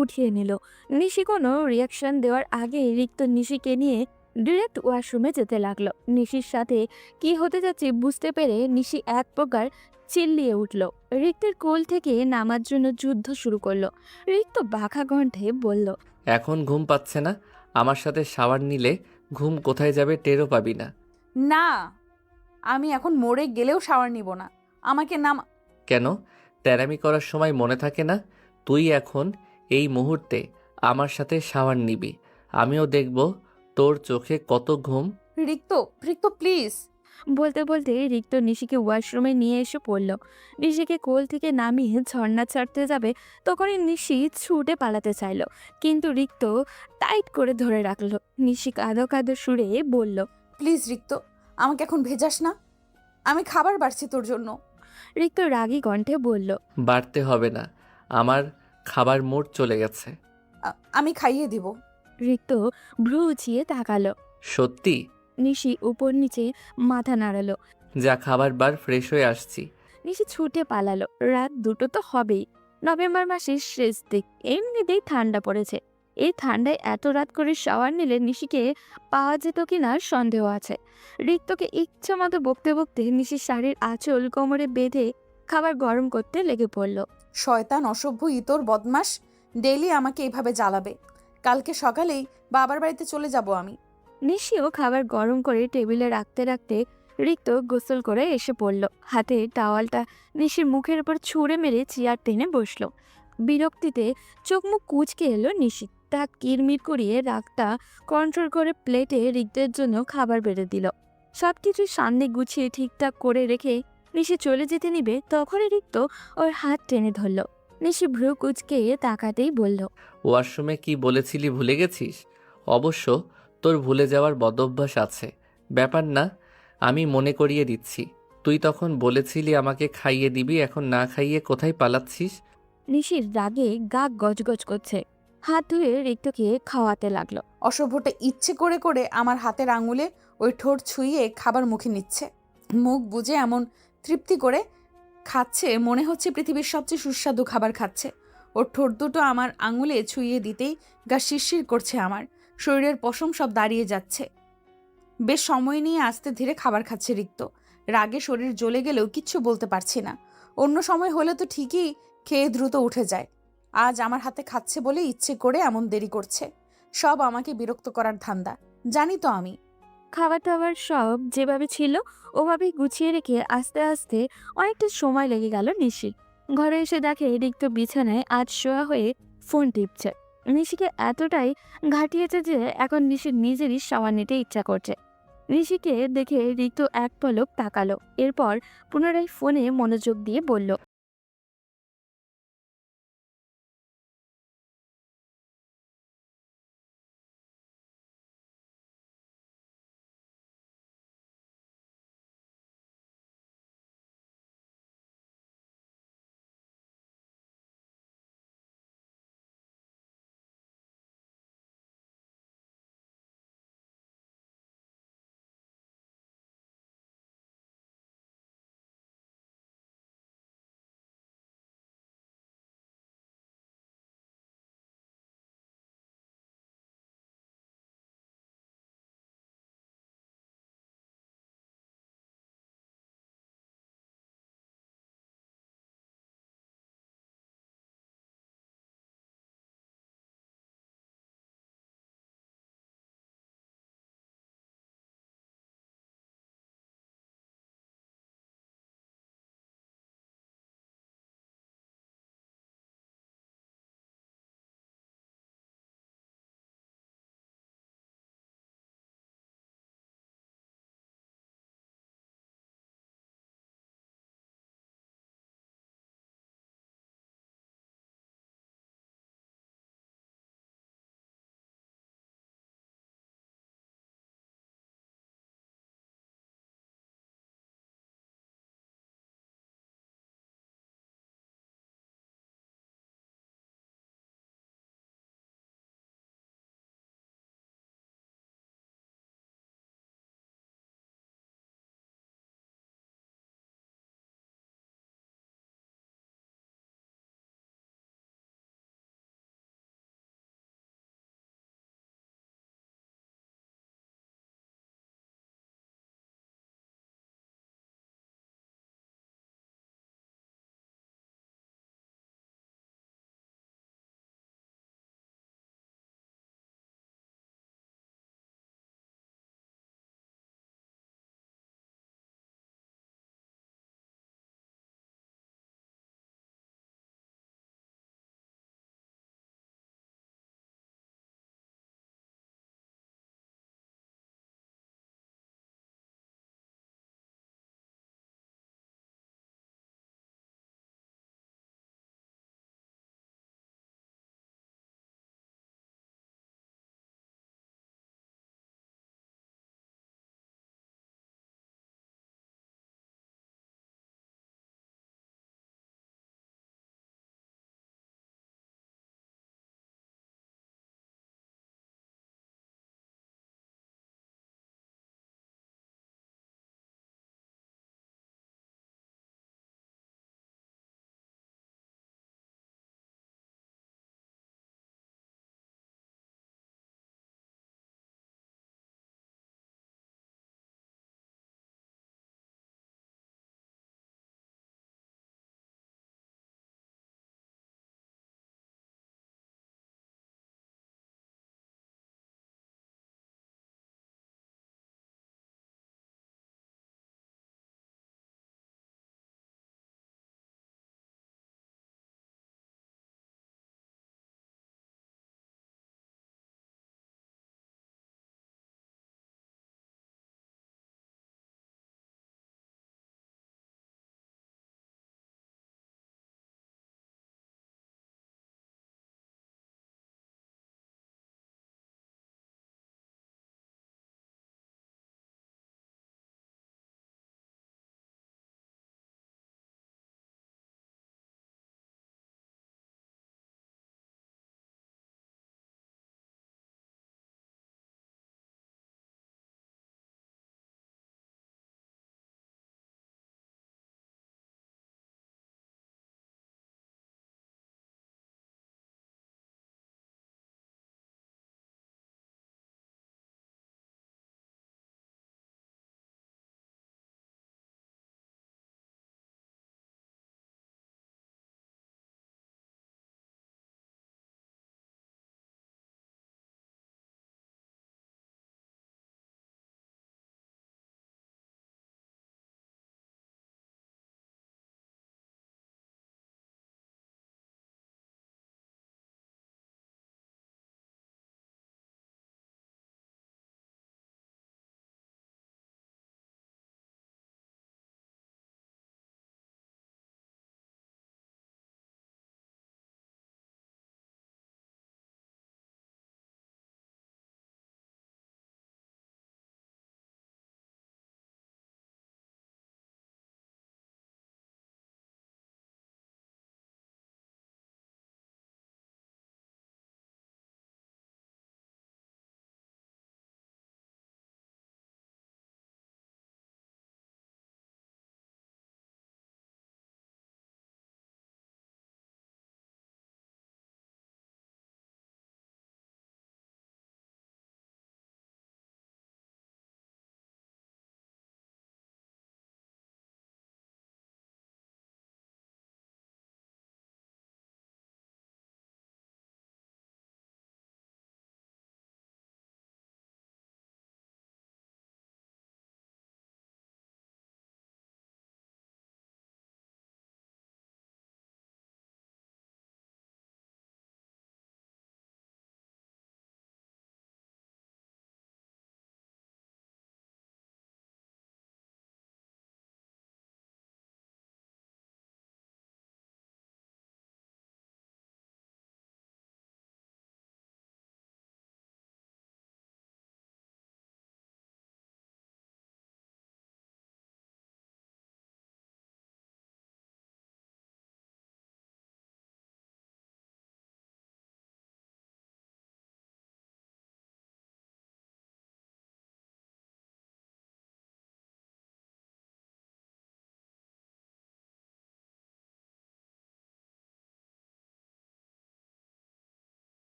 উঠিয়ে নিল। নিশি কোনো রিয়াকশন দেওয়ার আগে রিক্ত নিশিকে নিয়ে ডিরেক্ট ওয়াশরুমে যেতে লাগলো। নিশির সাথে কি হতে যাচ্ছে বুঝতে পেরে নিশি এক প্রকার চিল্লিয়ে উঠল। রিক্তের কোল থেকে নামার জন্য যুদ্ধ শুরু করলো। রিক্ত বাঁকা কণ্ঠে বলল, এখন ঘুম পাচ্ছে না? আমার সাথে শাওয়ার নিলে ঘুম কোথায় যাবে টেরও পাবি না। না, আমি এখন মরে গেলেও শাওয়ার নিব না, আমাকে নাম। কেন? তেরামি করার সময় মনে থাকে না? তুই এখন এই মুহূর্তে আমার সাথে শাওয়ার নিবি, আমিও দেখব তোর চোখে কত ঘুম। রিক্ত, রিক্ত প্লিজ। বলতে বলতে রিক্ত নিশিকে ওয়াশরুমে নিয়ে এসে পড়ল। নিশিকে কোল থেকে নামিয়ে ঝর্ণা ছাড়তে যাবে, তখনই নিশি ছুটে পালাতে চাইল, কিন্তু রিক্ত টাইট করে ধরে রাখলো। নিশি কাঁদো কাঁদো সুরে বলল, প্লিজ রিক্ত, আমাকে এখন ভেজাস না। আমি খাবার বাড়ছি তোর জন্য। রিক্ত রাগী কণ্ঠে বলল, বাড়তে হবে না, আমার খাবার মোট চলে গেছে। আমি খাইয়ে দিব। রিক্ত ভ্রু উঁচিয়ে তাকালো। সত্যি? নিশি উপর নিচে মাথা নাড়ালো। যা, খাবার বার, ফ্রেশ হয়ে আসছি। নিশি ছুটে পালালো। রাত 2টো তো হবেই। নভেম্বর মাসের শেষ দিক, এমনিতেই ঠান্ডা পড়েছে। এই ঠান্ডায় এত রাত করে শাওয়ার নিলে নিশিকে পাওয়া যেত কিনা সন্দেহ আছে। রিক্তকে ইচ্ছা মতো বকতে বকতে নিশির শাড়ির আঁচল কোমরে বেঁধে খাবার গরম করতে লেগে পড়ল। শয়তান, অসভ্য, ইতর, বদমাস, ডেইলি আমাকে এইভাবে জ্বালাবে। কালকে সকালেই বাবার বাড়িতে চলে যাব আমি। নিশিও খাবার গরম করে টেবিলে রাখতে রাখতে রিক্ত গোসল করে এসে পড়ল। হাতে টাওয়ালটা নিশির মুখের উপর ছুঁড়ে মেরে চেয়ার টেনে বসলো। বিরক্তিতে চোখ মুখ কুঁচকে এলো নিশি। তা কিরমির করিয়ে রাগটা কন্ট্রোল করে প্লেটে রিক্তের জন্য খাবার বেড়ে দিল। সবকিছু সামনে গুছিয়ে ঠিকঠাক করে রেখে নিশি চলে যেতে নিবে, তখনই রিক্ত ওর হাত টেনে ধরল। নিশি ভ্রু কুঁচকে তাকাতেই বলল, ওয়াশরুমে কি বলেছিলি ভুলে গেছিস? অবশ্য তোর ভুলে যাওয়ার বদঅভ্যাস আছে, ব্যাপার না, আমি মনে করিয়ে দিচ্ছি। তুই তখন বলেছিলি আমাকে খাইয়ে দিবি, এখন না খাইয়ে কোথায় পালাচ্ছিস? নিশির রাগে গা গজগজ করছে। হাত ধুয়ে রিক্তকে খাওয়াতে লাগলো। অসভ্যটা ইচ্ছে করে করে আমার হাতের আঙুলে ওই ঠোঁট ছুঁয়ে খাবার মুখে নিচ্ছে। মুখ বুজে এমন তৃপ্তি করে খাচ্ছে, মনে হচ্ছে পৃথিবীর সবচেয়ে সুস্বাদু খাবার খাচ্ছে। ওর ঠোঁট দুটো আমার আঙুলে ছুঁয়ে দিতেই গা শিরশির করছে, আমার শরীরের পশম সব দাঁড়িয়ে যাচ্ছে। বেশ সময় নিয়ে আস্তে ধীরে খাবার খাচ্ছে রিক্ত। রাগে শরীর জ্বলে গেলেও কিচ্ছু বলতে পারছি না। অন্য সময় হলে তো ঠিকই খেয়ে দ্রুত উঠে যায়। আজ আমার হাতে খাচ্ছে বলে ইচ্ছে করে এমন দেরি করছে। সব আমাকে বিরক্ত করার ধান্দা, জানি তো আমি। খাবার টাবার সব যেভাবে ছিল ওভাবেই গুছিয়ে রেখে আস্তে আস্তে অনেকটা সময় লেগে গেল নিশির। ঘরে এসে দেখে রিক্ত বিছানায় আজ শোয়া হয়ে ফোন টিপছে। নিশিকে এতটাই ঘাটিয়েছে যে এখন নিশির নিজেরই শাওয়ার নিতে ইচ্ছা করছে। নিশিকে দেখে রিক্ত এক পলক তাকালো, এরপর পুনরায় ফোনে মনোযোগ দিয়ে বলল,